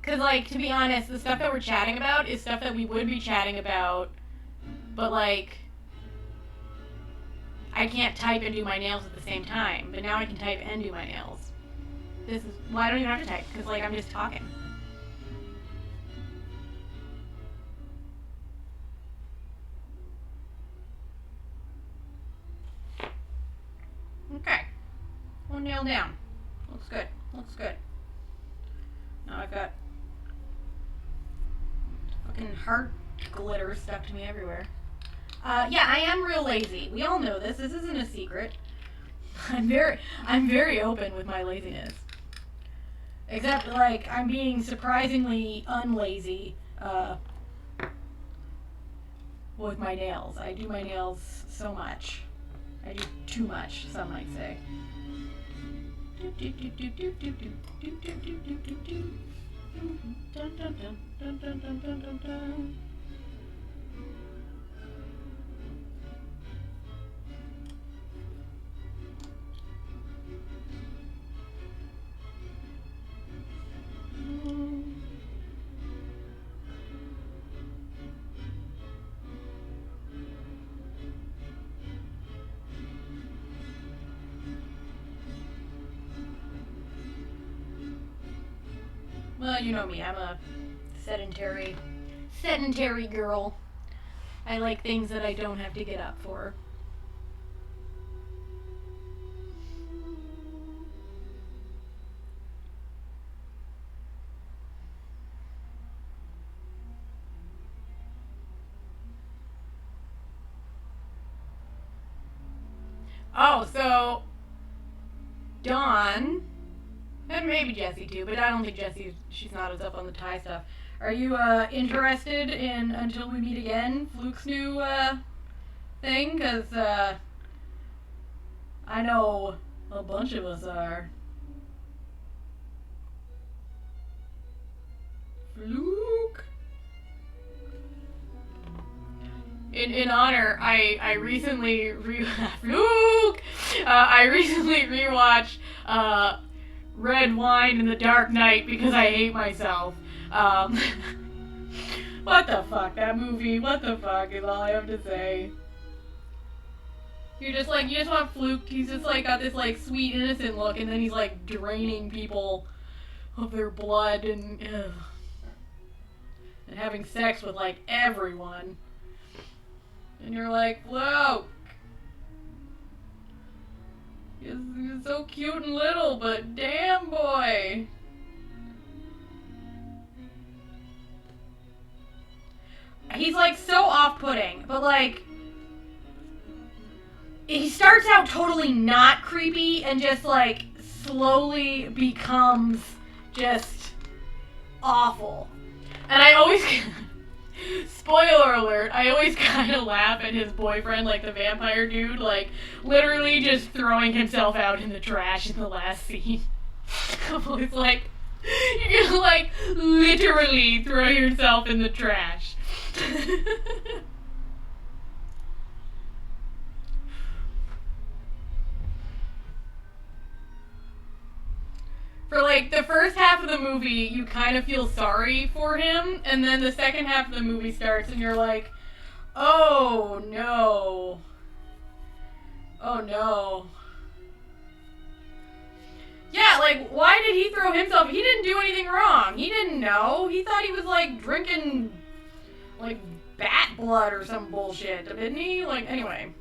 Cause like, to be honest, the stuff that we're chatting about is stuff that we would be chatting about, but like, I can't type and do my nails at the same time, but now I can type and do my nails. This is, well, I don't even have to type, cause like, I'm just talking. Okay. One nail down. Looks good. Looks good. Now I've got fucking heart glitter stuck to me everywhere. Yeah, I am real lazy. We all know this. This isn't a secret. I'm very open with my laziness. Except, like, I'm being surprisingly unlazy, with my nails. I do my nails so much. I do too much, some might say. Well, you know me, I'm a sedentary girl. I like things that I don't have to get up for. Oh, so Dawn, and maybe Jessie too, but I don't think she's not as up on the Thai stuff. Are you interested in Until We Meet Again, Fluke's new thing? Because I know a bunch of us are. Fluke? in honor, I recently Fluke. I recently rewatched Red Wine and The Dark Knight because I hate myself. Um, what the fuck, that movie? What the fuck is all I have to say. You're just like, you just want Fluke. He's just like got this like sweet innocent look, and then he's like draining people of their blood and having sex with like everyone. And you're like, Fluke. He's so cute and little, but damn boy. He's like so off-putting, but like he starts out totally not creepy and just like slowly becomes just awful. And I always spoiler alert, I always kind of laugh at his boyfriend, like the vampire dude, like literally just throwing himself out in the trash in the last scene. I'm always like, you're gonna like literally throw yourself in the trash. For like the first half of the movie, you kind of feel sorry for him, and then the second half of the movie starts, and you're like, oh no. Oh no. Yeah, like, why did he throw himself? He didn't do anything wrong. He didn't know. He thought he was like drinking like bat blood or some bullshit, didn't he? Like, anyway.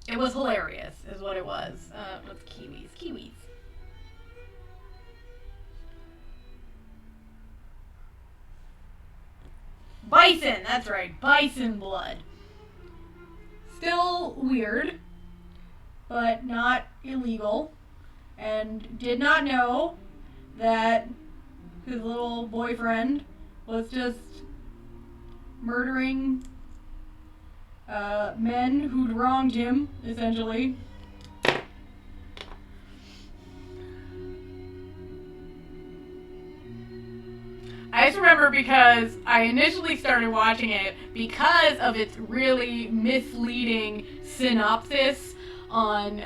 It was hilarious, is what it was. What's kiwis? Kiwis. Bison, that's right. Bison blood. Still weird, but not illegal. And did not know that his little boyfriend was just murdering men who'd wronged him, essentially. I just remember because I initially started watching it because of its really misleading synopsis on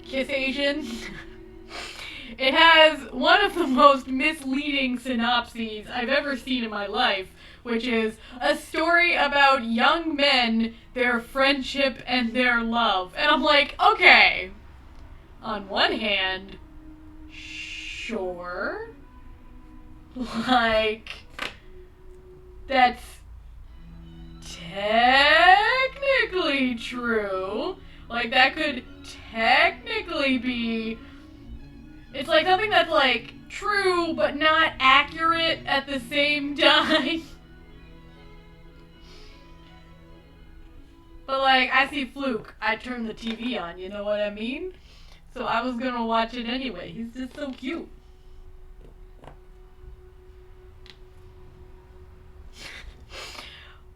Kiss Asian. It has one of the most misleading synopses I've ever seen in my life, which is a story about young men, their friendship, and their love. And I'm like, okay, on one hand, sure. Like, that's technically true. Like, that could technically be... It's like something that's like true but not accurate at the same time. But like, I see Fluke, I turn the TV on, you know what I mean? So I was gonna watch it anyway. He's just so cute.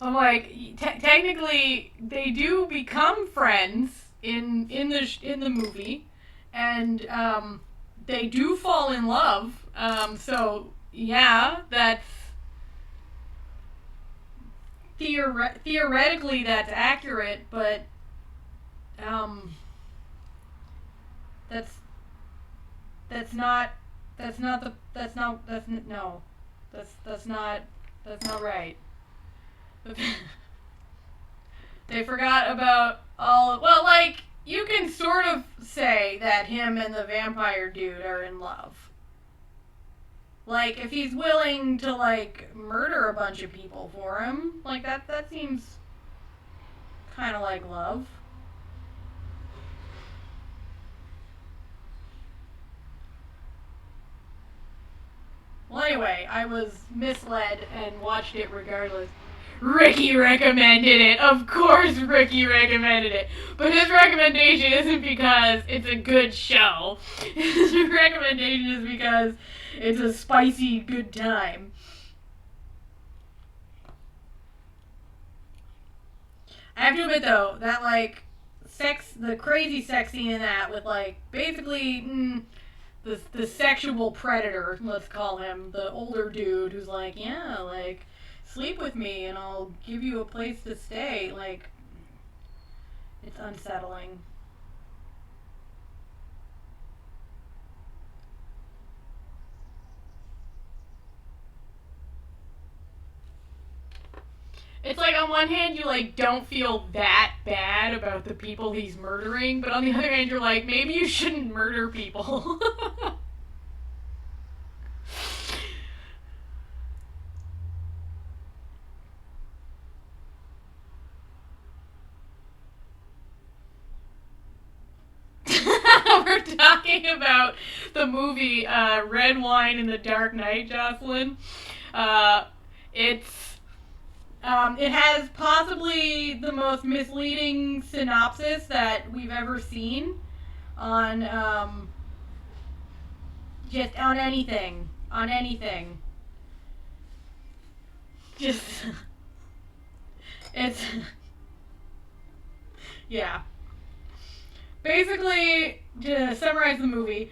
I'm like, technically, they do become friends in the movie, and they do fall in love. So yeah, that's theoretically that's accurate, but that's not right. They forgot about all... Well, like, you can sort of say that him and the vampire dude are in love. Like, if he's willing to, like, murder a bunch of people for him, like, that seems kind of like love. Well, anyway, I was misled and watched it regardless. Ricky recommended it. Of course Ricky recommended it. But his recommendation isn't because it's a good show. His recommendation is because it's a spicy good time. I have to admit though, that like the crazy sex scene in that with like basically the sexual predator, let's call him, the older dude who's like, yeah, like, sleep with me and I'll give you a place to stay. Like, it's unsettling. It's like on one hand you like don't feel that bad about the people he's murdering, but on the other hand you're like, maybe you shouldn't murder people. We're talking about the movie Red Wine in the Dark Knight, Jocelyn. It's it has possibly the most misleading synopsis that we've ever seen on just on anything. On anything. Just it's yeah. Basically, to summarize the movie,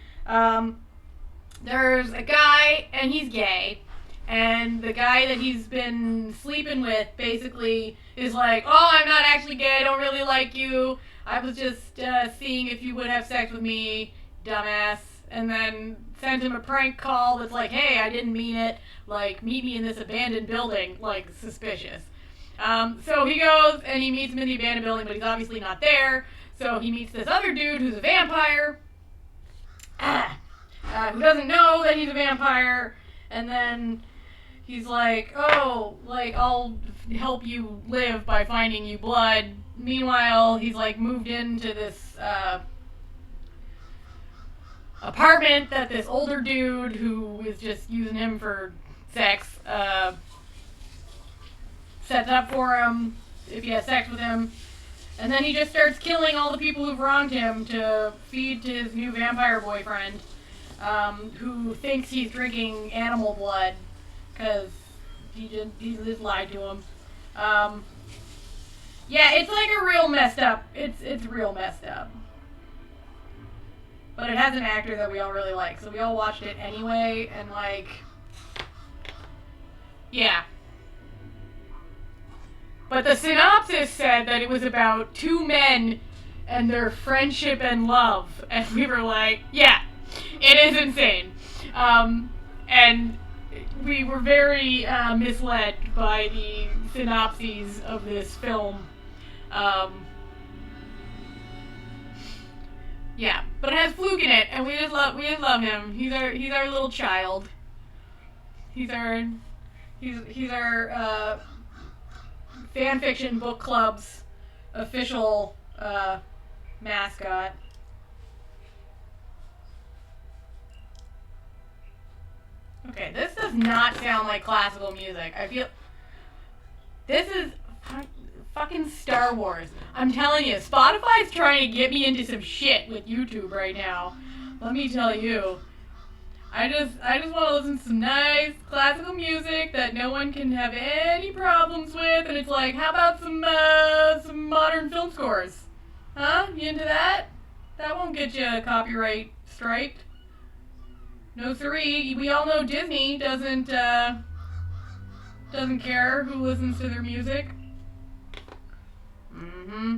there's a guy and he's gay, and the guy that he's been sleeping with basically is like, oh, I'm not actually gay, I don't really like you, I was just seeing if you would have sex with me, dumbass, and then sends him a prank call that's like, hey, I didn't mean it, like, meet me in this abandoned building, like, suspicious. So he goes and he meets him in the abandoned building, but he's obviously not there. So he meets this other dude who's a vampire, who doesn't know that he's a vampire, and then he's like, oh, like, I'll help you live by finding you blood. Meanwhile, he's, like, moved into this apartment that this older dude who is just using him for sex sets up for him if he has sex with him. And then he just starts killing all the people who've wronged him to feed to his new vampire boyfriend, who thinks he's drinking animal blood, because he just lied to him. Yeah, it's like a real messed up. It's real messed up. But it has an actor that we all really like, so we all watched it anyway, and like, yeah. But the synopsis said that it was about two men and their friendship and love. And we were like, yeah, it is insane. And we were very misled by the synopses of this film. Yeah, but it has Fluke in it, and we just love him. He's our little child. He's our fanfiction book club's official mascot. Okay, this does not sound like classical music. I feel this is fucking Star Wars. I'm telling you, Spotify's trying to get me into some shit with YouTube right now. Let me tell you. I just want to listen to some nice classical music that no one can have any problems with, and it's like, how about some modern film scores? Huh? You into that? That won't get you a copyright strike. No siree. We all know Disney doesn't care who listens to their music. Mm-hmm.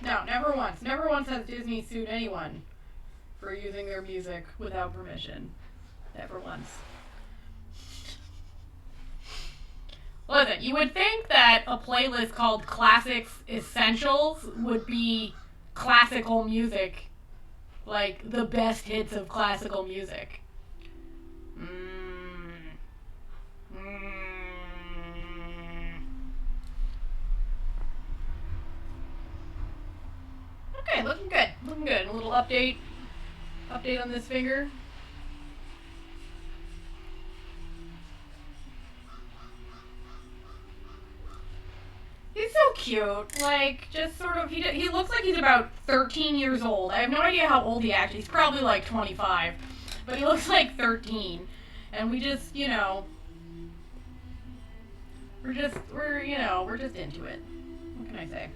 No, never once. Never once has Disney sued anyone for using their music without permission. Never once. Listen, you would think that a playlist called Classics Essentials would be classical music. Like, the best hits of classical music. Okay, looking good. Looking good. A little update on this finger. cute. Like, just sort of, he looks like he's about 13 years old. I have no idea how old he actually is. He's probably like 25. But he looks like 13. And we just, you know, we're just into it. What can I say?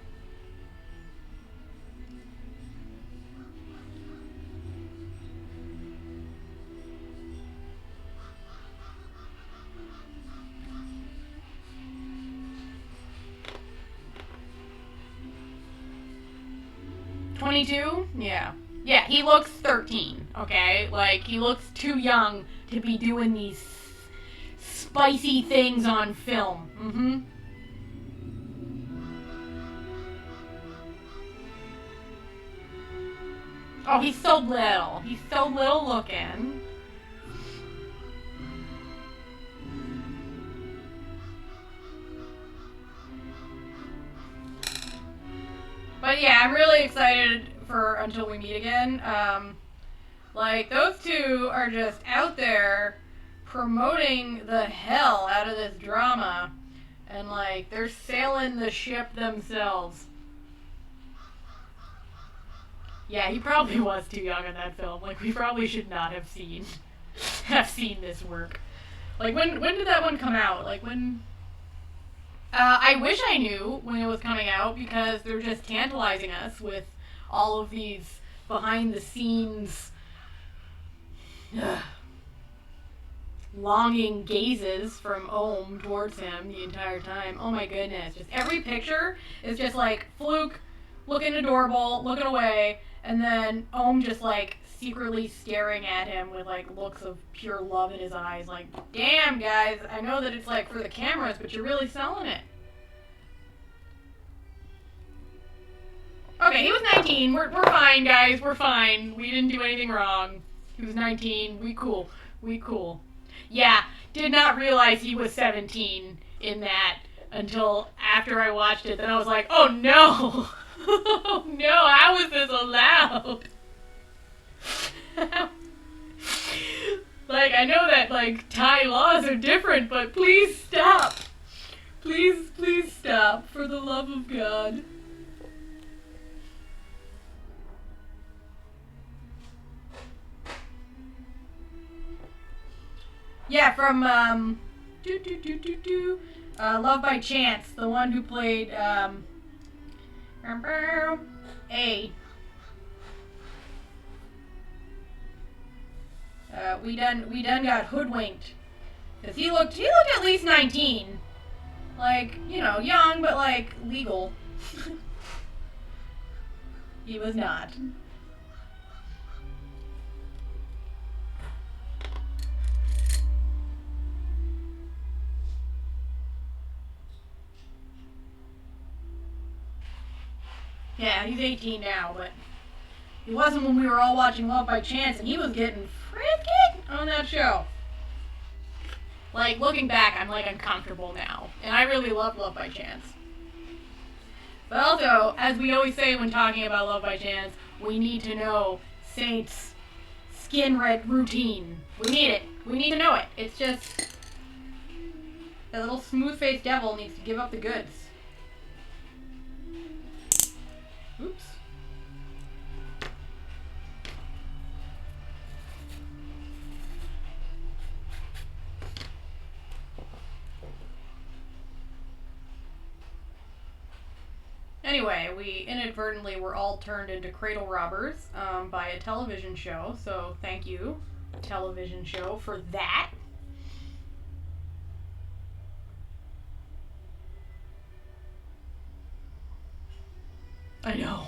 $22? Yeah. Yeah, he looks 13, okay? Like, he looks too young to be doing these spicy things on film. Mm-hmm. Oh, he's so little. He's so little looking. But yeah, I'm really excited for Until We Meet Again. Like, those two are just out there promoting the hell out of this drama. And, like, they're sailing the ship themselves. Yeah, he probably was too young in that film. Like, we probably should not have seen this work. Like, when did that one come out? Like, when... I wish I knew when it was coming out, because they're just tantalizing us with all of these behind-the-scenes longing gazes from Ohm towards him the entire time. Oh my goodness. Just every picture is just like Fluke looking adorable, looking away, and then Ohm just like secretly staring at him with like looks of pure love in his eyes. Like, damn guys, I know that it's like for the cameras, but you're really selling it. Okay, he was 19. We're fine, guys. We're fine. We didn't do anything wrong. He was 19. We cool. We cool. Yeah, did not realize he was 17 in that until after I watched it. Then I was like, oh no! Oh no, how is this allowed? Like, I know that, like, Thai laws are different, but please stop. Please, please stop, for the love of God. Yeah, from, Love by Chance, the one who played, A. We done got hoodwinked. Cause he looked at least 19. Like, you know, young, but like, legal. He was not. Yeah, he's 18 now, but he wasn't when we were all watching Love by Chance, and he was getting freaky on that show. Like, looking back, I'm like uncomfortable now, and I really love Love by Chance. But also, as we always say when talking about Love by Chance, we need to know Saint's skin red routine. We need it. We need to know it. It's just that little smooth-faced devil needs to give up the goods. Oops. Anyway, we inadvertently were all turned into cradle robbers by a television show, so thank you, television show, for that. I know.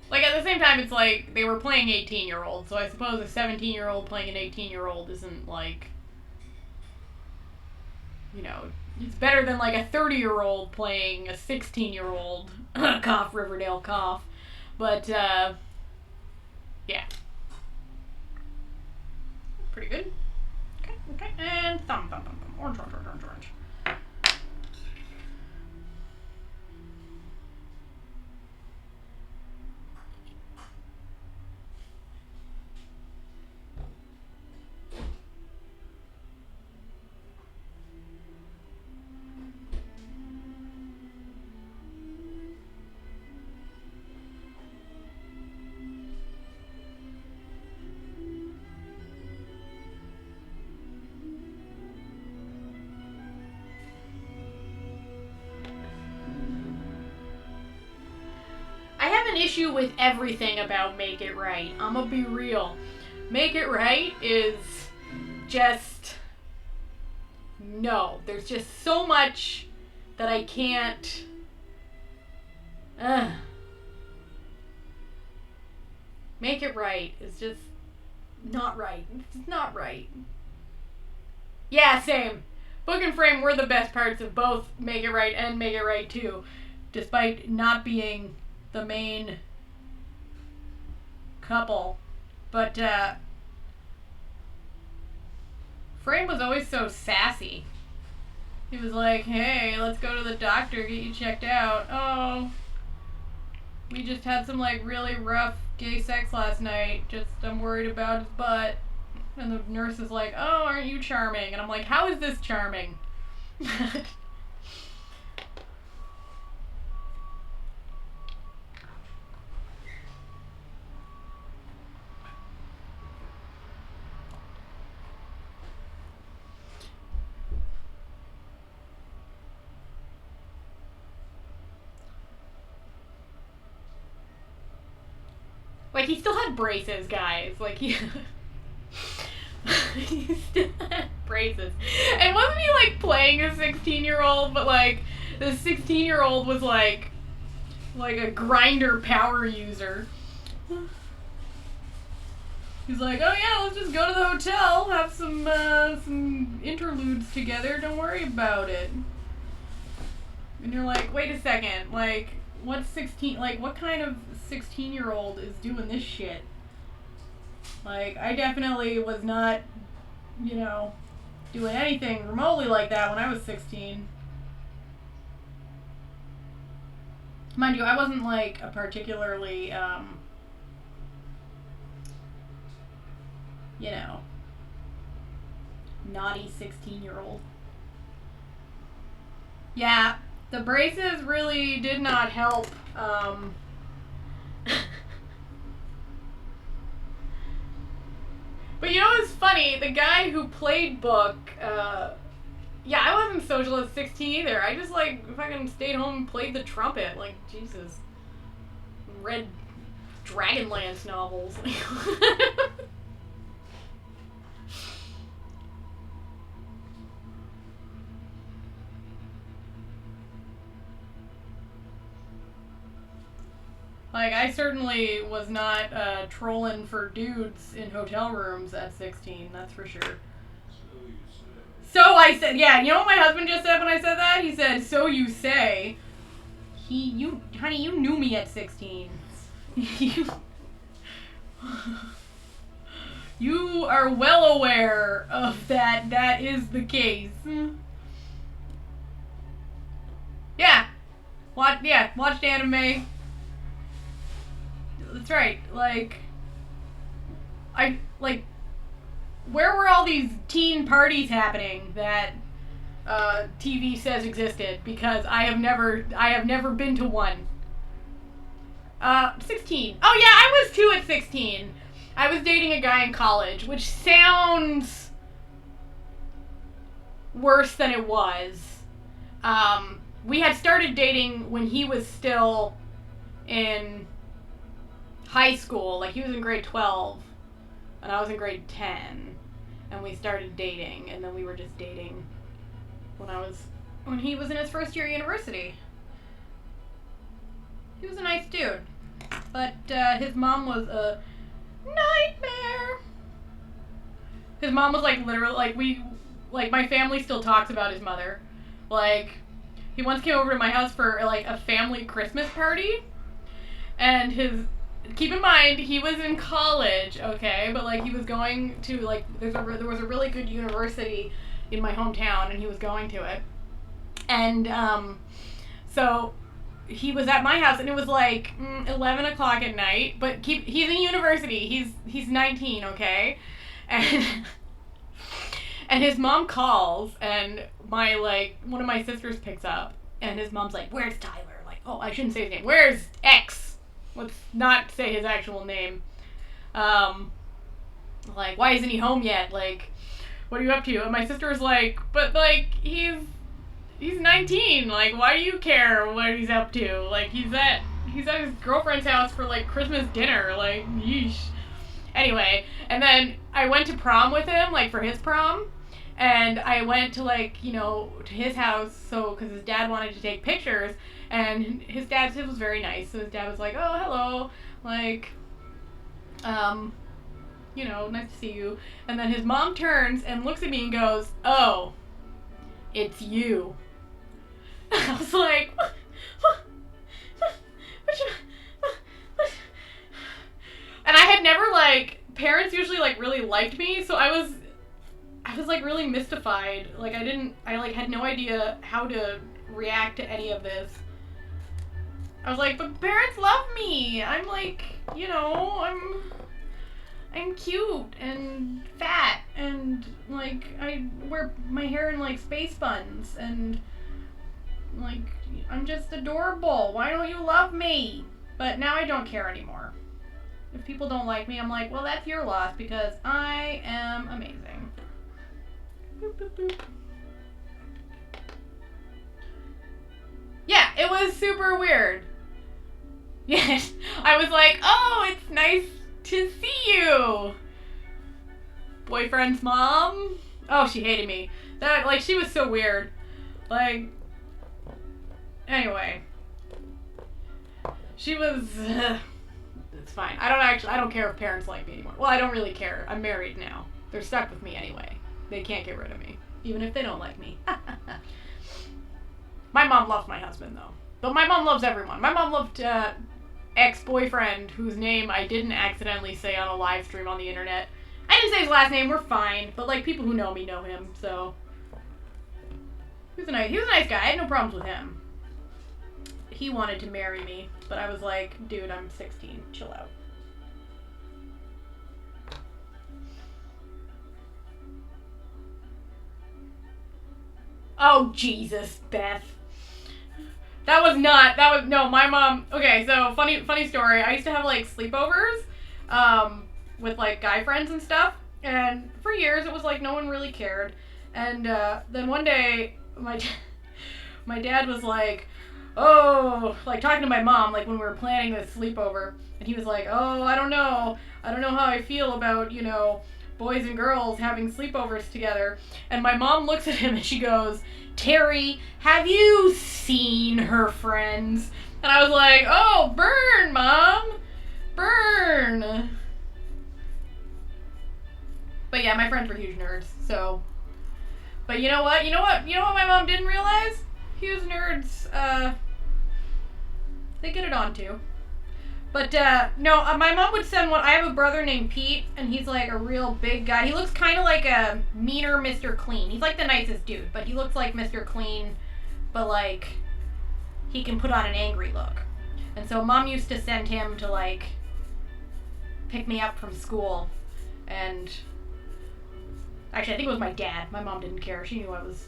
Like, at the same time, it's like, they were playing 18-year-olds, so I suppose a 17-year-old playing an 18-year-old isn't, like, you know, it's better than, like, a 30-year-old playing a 16-year-old. Cough, Riverdale, cough. But, yeah. Pretty good. Okay, and thumb. Orange. an issue with everything about Make It Right. I'm gonna be real. Make It Right is just... No. There's just so much that I can't... Make It Right is just not right. It's not right. Yeah, same. Book and Frame were the best parts of both Make It Right and Make It Right 2, despite not being the main couple. But Frame was always so sassy. He was like, hey, let's go to the doctor, get you checked out. Oh, we just had some like really rough gay sex last night. Just I'm worried about his butt. And the nurse is like, oh, aren't you charming? And I'm like, how is this charming? Like, he still had braces, guys. Like, he still had braces. And wasn't he, like, playing a 16-year-old, but, like, the 16-year-old was, like a grinder power user. He's like, oh, yeah, let's just go to the hotel, have some interludes together, don't worry about it. And you're like, wait a second, like, what kind of 16-year-old is doing this shit? Like, I definitely was not, doing anything remotely like that when I was 16. Mind you, I wasn't, like, a particularly, naughty 16-year-old. Yeah, the braces really did not help, But it's funny, the guy who played Book, yeah, I wasn't social at 16 either. I just, fucking stayed home and played the trumpet. Like, Jesus. Read Dragonlance novels. Like, I certainly was not trolling for dudes in hotel rooms at 16, that's for sure. So I said, yeah, you know what my husband just said when I said that? He said, so you say. Honey, you knew me at 16. You are well aware of that is the case. Yeah. Watched anime. That's right, where were all these teen parties happening that TV says existed? Because I have never been to one. 16. Oh yeah, I was too at 16. I was dating a guy in college, which sounds worse than it was. We had started dating when he was still in high school. Like, he was in grade 12 and I was in grade 10, and we started dating, and then we were just dating when he was in his first year of university. He was a nice dude, but his mom was a nightmare. His mom was literally my family still talks about his mother. He once came over to my house for a family Christmas party, and keep in mind, he was in college, okay? But, he was going to, there was a really good university in my hometown, and he was going to it. And, so, he was at my house, and it was, 11 o'clock at night. But he's in university. He's 19, okay? And, and his mom calls, and one of my sisters picks up, and his mom's like, where's Tyler? Oh, I shouldn't say his name. Where's X? Let's not say his actual name. Why isn't he home yet? What are you up to? And my sister was like, but, he's 19. Why do you care what he's up to? He's at he's at his girlfriend's house for like Christmas dinner. Like, yeesh. Anyway, and then I went to prom with him, like for his prom, and I went to like, you know, to his house, so because his dad wanted to take pictures, and his was very nice. So his dad was like, "Oh, hello, like, you know, nice to see you." And then his mom turns and looks at me and goes, "Oh, it's you." I was like, what? And I had never, like, parents usually, like, really liked me, so I was like, really mystified. Like, I, like, had no idea how to react to any of this. I was like, but parents love me. I'm, like, you know, I'm cute and fat and, like, I wear my hair in, like, space buns and, like, I'm just adorable. Why don't you love me? But now I don't care anymore. If people don't like me, I'm like, well, that's your loss because I am amazing. Boop, boop, boop. Yeah, it was super weird. Yes, I was like, oh, it's nice to see you. Boyfriend's mom? Oh, she hated me. That, like, she was so weird. Like, anyway. She was, it's fine. I don't care if parents like me anymore. Well, I don't really care. I'm married now. They're stuck with me anyway. They can't get rid of me, even if they don't like me. My mom loves my husband, though. But my mom loves everyone. My mom loved, ex-boyfriend, whose name I didn't accidentally say on a live stream on the internet. I didn't say his last name, we're fine. But, like, people who know me know him, so. He was a nice guy. I had no problems with him. He wanted to marry me, but I was like, dude, I'm 16. Chill out. Oh, Jesus, Beth. No, my mom, okay, so funny story. I used to have, like, sleepovers, with, like, guy friends and stuff, and for years it was like no one really cared, and, then one day, my dad was like, oh, like, talking to my mom, like, when we were planning this sleepover, and he was like, oh, I don't know how I feel about, you know, boys and girls having sleepovers together. And my mom looks at him and she goes, Terry, have you seen her friends? And I was like, oh, burn, Mom. Burn. But yeah, my friends were huge nerds, so. But you know what my mom didn't realize? Huge nerds, they get it on too. But, no, my mom would send one. I have a brother named Pete, and he's, like, a real big guy. He looks kind of like a meaner Mr. Clean. He's, like, the nicest dude, but he looks like Mr. Clean, but, like, he can put on an angry look. And so Mom used to send him to, like, pick me up from school, and actually, I think it was my dad. My mom didn't care. She knew I was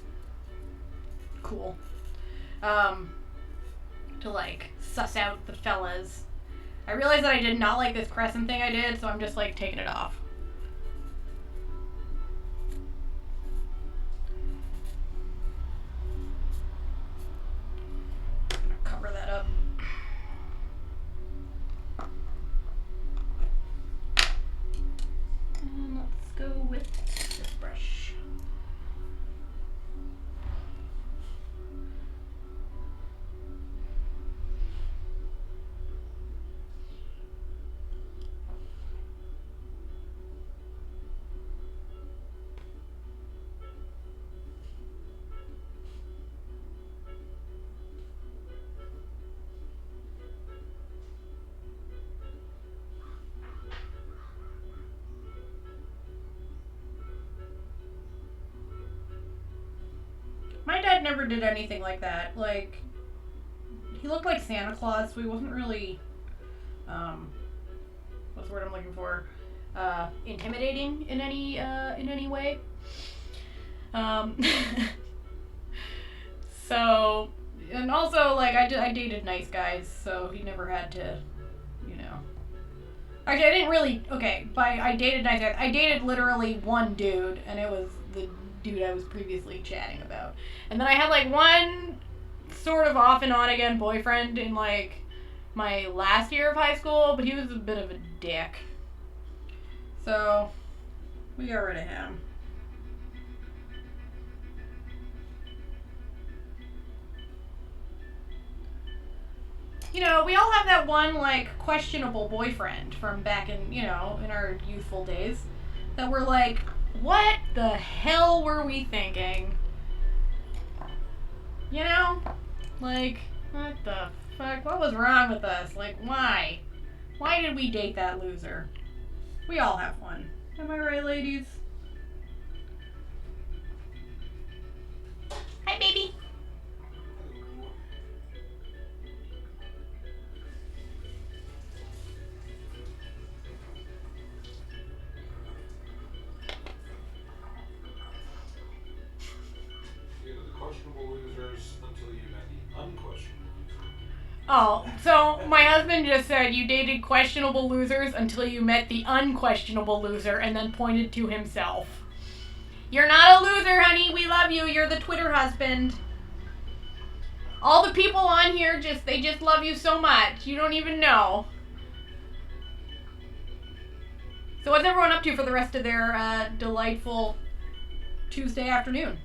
cool. To, like, suss out the fellas. I realized that I did not like this crescent thing I did, so I'm just, like, taking it off. Cover that up. And let's go with this brush. My dad never did anything like that. Like, he looked like Santa Claus, so he wasn't really, what's the word I'm looking for? Intimidating in any way. So, and also, like, I dated nice guys, so he never had to, you know. Actually, I didn't really, I dated nice guys. I dated literally one dude, and it was the dude I was previously chatting about. And then I had, like, one sort of off and on again boyfriend in, like, my last year of high school, but he was a bit of a dick. So, we got rid of him. You know, we all have that one, like, questionable boyfriend from back in, you know, in our youthful days. That we're like, what the hell were we thinking? You know? Like, what the fuck? What was wrong with us? Like, why? Why did we date that loser? We all have one. Am I right, ladies? Hi, baby. Oh, so my husband just said you dated questionable losers until you met the unquestionable loser and then pointed to himself. You're not a loser, honey. We love you. You're the Twitter husband. All the people on here they just love you so much. You don't even know. So what's everyone up to for the rest of their delightful Tuesday afternoon?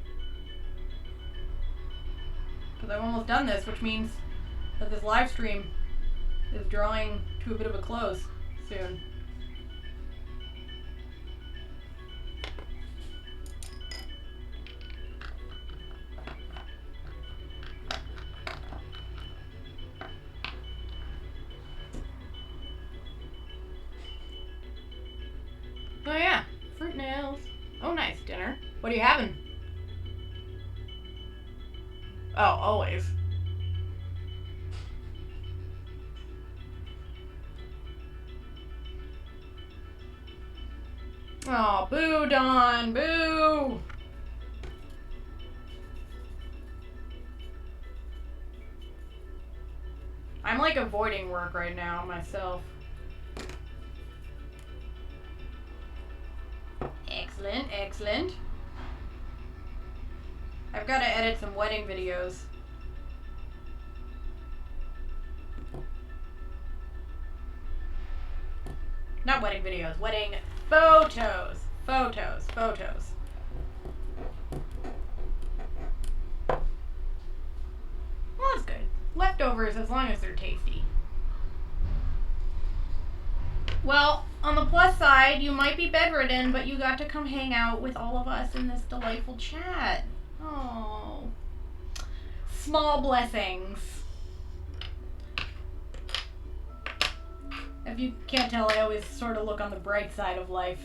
Because I've almost done this, which means that this live stream is drawing to a bit of a close soon. Oh yeah, fruit nails. Oh nice, dinner. What are you having? Oh, always. Oh, boo, Dawn, boo! I'm like avoiding work right now myself. Excellent, excellent. I've got to edit some wedding videos. Not wedding videos, wedding photos. Photos. Well, that's good. Leftovers, as long as they're tasty. Well, on the plus side, you might be bedridden, but you got to come hang out with all of us in this delightful chat. Oh. Small blessings. If you can't tell, I always sort of look on the bright side of life.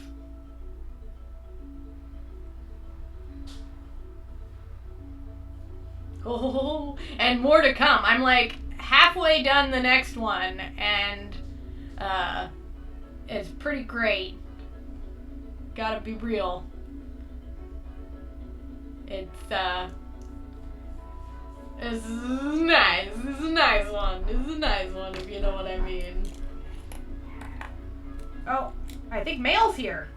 Oh, and more to come. I'm like halfway done the next one, and it's pretty great. Gotta be real. It's nice. It's a nice one. It's a nice one, if you know what I mean. Oh, I think mail's here.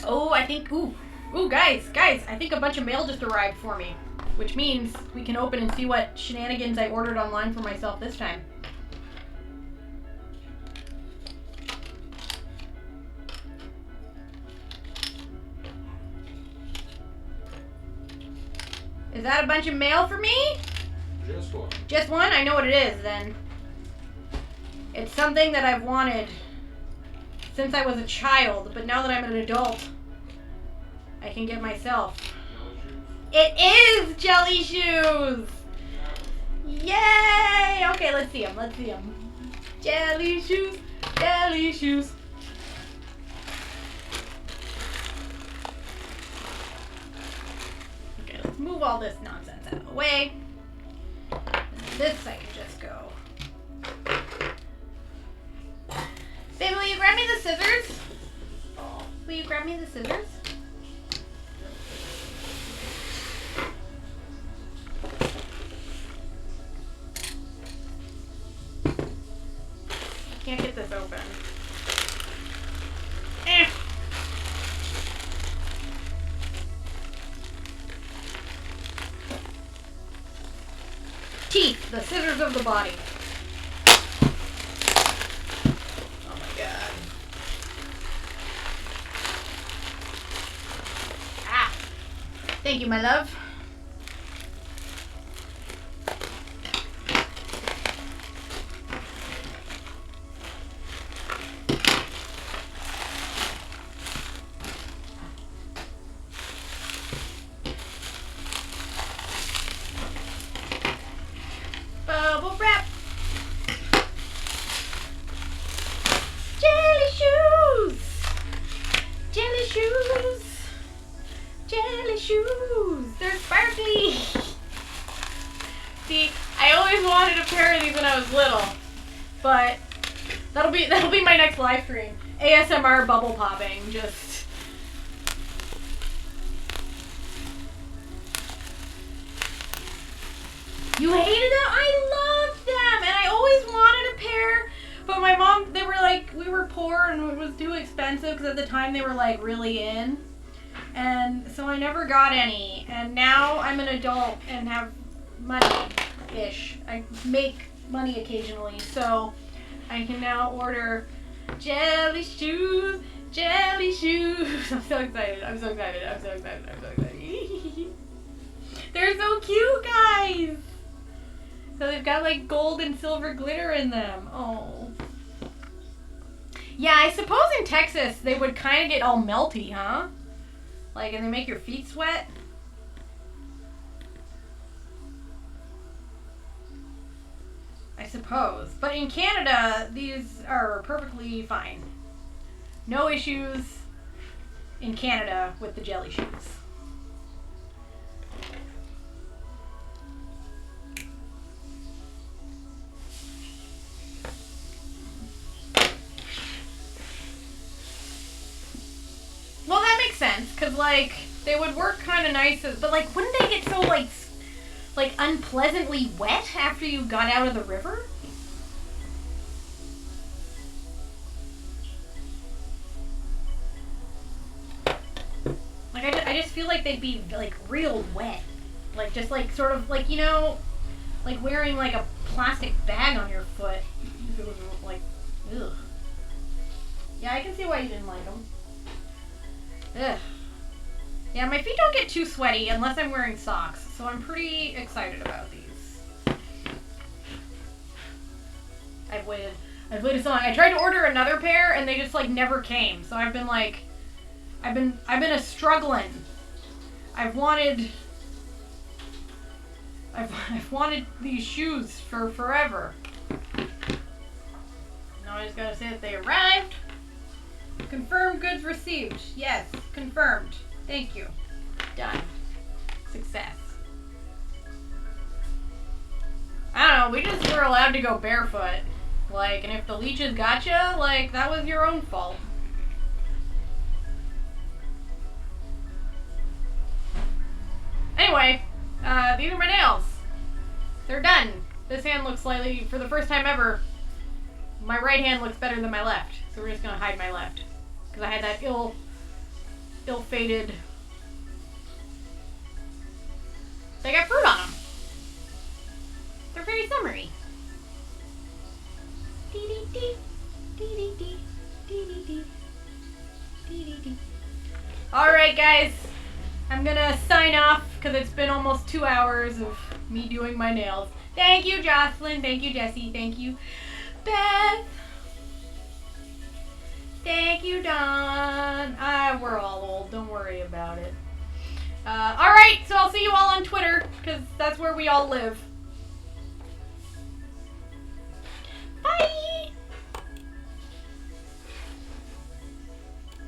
Oh, I think, ooh, guys, I think a bunch of mail just arrived for me, which means we can open and see what shenanigans I ordered online for myself this time. Is that a bunch of mail for me? Just one. Just one? I know what it is, then. It's something that I've wanted since I was a child, but now that I'm an adult, I can get myself. It is jelly shoes! Yay! Okay, let's see them. Jelly shoes, jelly shoes. Okay, let's move all this nonsense out of the way. This I can just go. Baby, will you grab me the scissors? Will you grab me the scissors? Can't get this open. The scissors of the body. Oh my god. Ah! Thank you, my love. Bubble wrap. Jelly shoes. Jelly shoes. Jelly shoes. They're sparkly. See, I always wanted a pair of these when I was little, but that'll be my next live stream. ASMR bubble popping, just. You hated them? I loved them, and I always wanted a pair. But my mom, they were like, we were poor and it was too expensive because at the time they were like really in. And so I never got any. And now I'm an adult and have money-ish. I make money occasionally, so I can now order jelly shoes, jelly shoes. I'm so excited. I'm so excited. I'm so excited. I'm so excited. They're so cute, guys. So they've got like gold and silver glitter in them. Oh. Yeah, I suppose in Texas they would kind of get all melty, huh? Like, and they make your feet sweat. I suppose. But in Canada, these are perfectly fine. No issues in Canada with the jelly shoes. Well, that makes sense, because, like, they would work kind of nice, but, like, wouldn't they get so, like, unpleasantly wet after you got out of the river? Like, I just feel like they'd be, like, real wet. Like, just, like, sort of, like, you know, like wearing, like, a plastic bag on your foot. It was, like, ugh. Yeah, I can see why you didn't like them. Ugh. Yeah, my feet don't get too sweaty unless I'm wearing socks, so I'm pretty excited about these. I've waited so long. I tried to order another pair and they just like never came. So I've been like, I've been a struggling. I've wanted these shoes for forever. Now I just gotta say that they arrived. Confirmed goods received. Yes, confirmed. Thank you. Done. Success. I don't know, we just were allowed to go barefoot. Like, and if the leeches gotcha, like, that was your own fault. Anyway, these are my nails. They're done. This hand looks slightly, for the first time ever, my right hand looks better than my left. So we're just gonna hide my left. Because I had that ill-fated... They got fruit on them. They're very summery. Alright guys, I'm gonna sign off because it's been almost 2 hours of me doing my nails. Thank you, Jocelyn. Thank you, Jessie. Thank you, Beth. Thank you, Don. We're all old. Don't worry about it. Alright, so I'll see you all on Twitter because that's where we all live.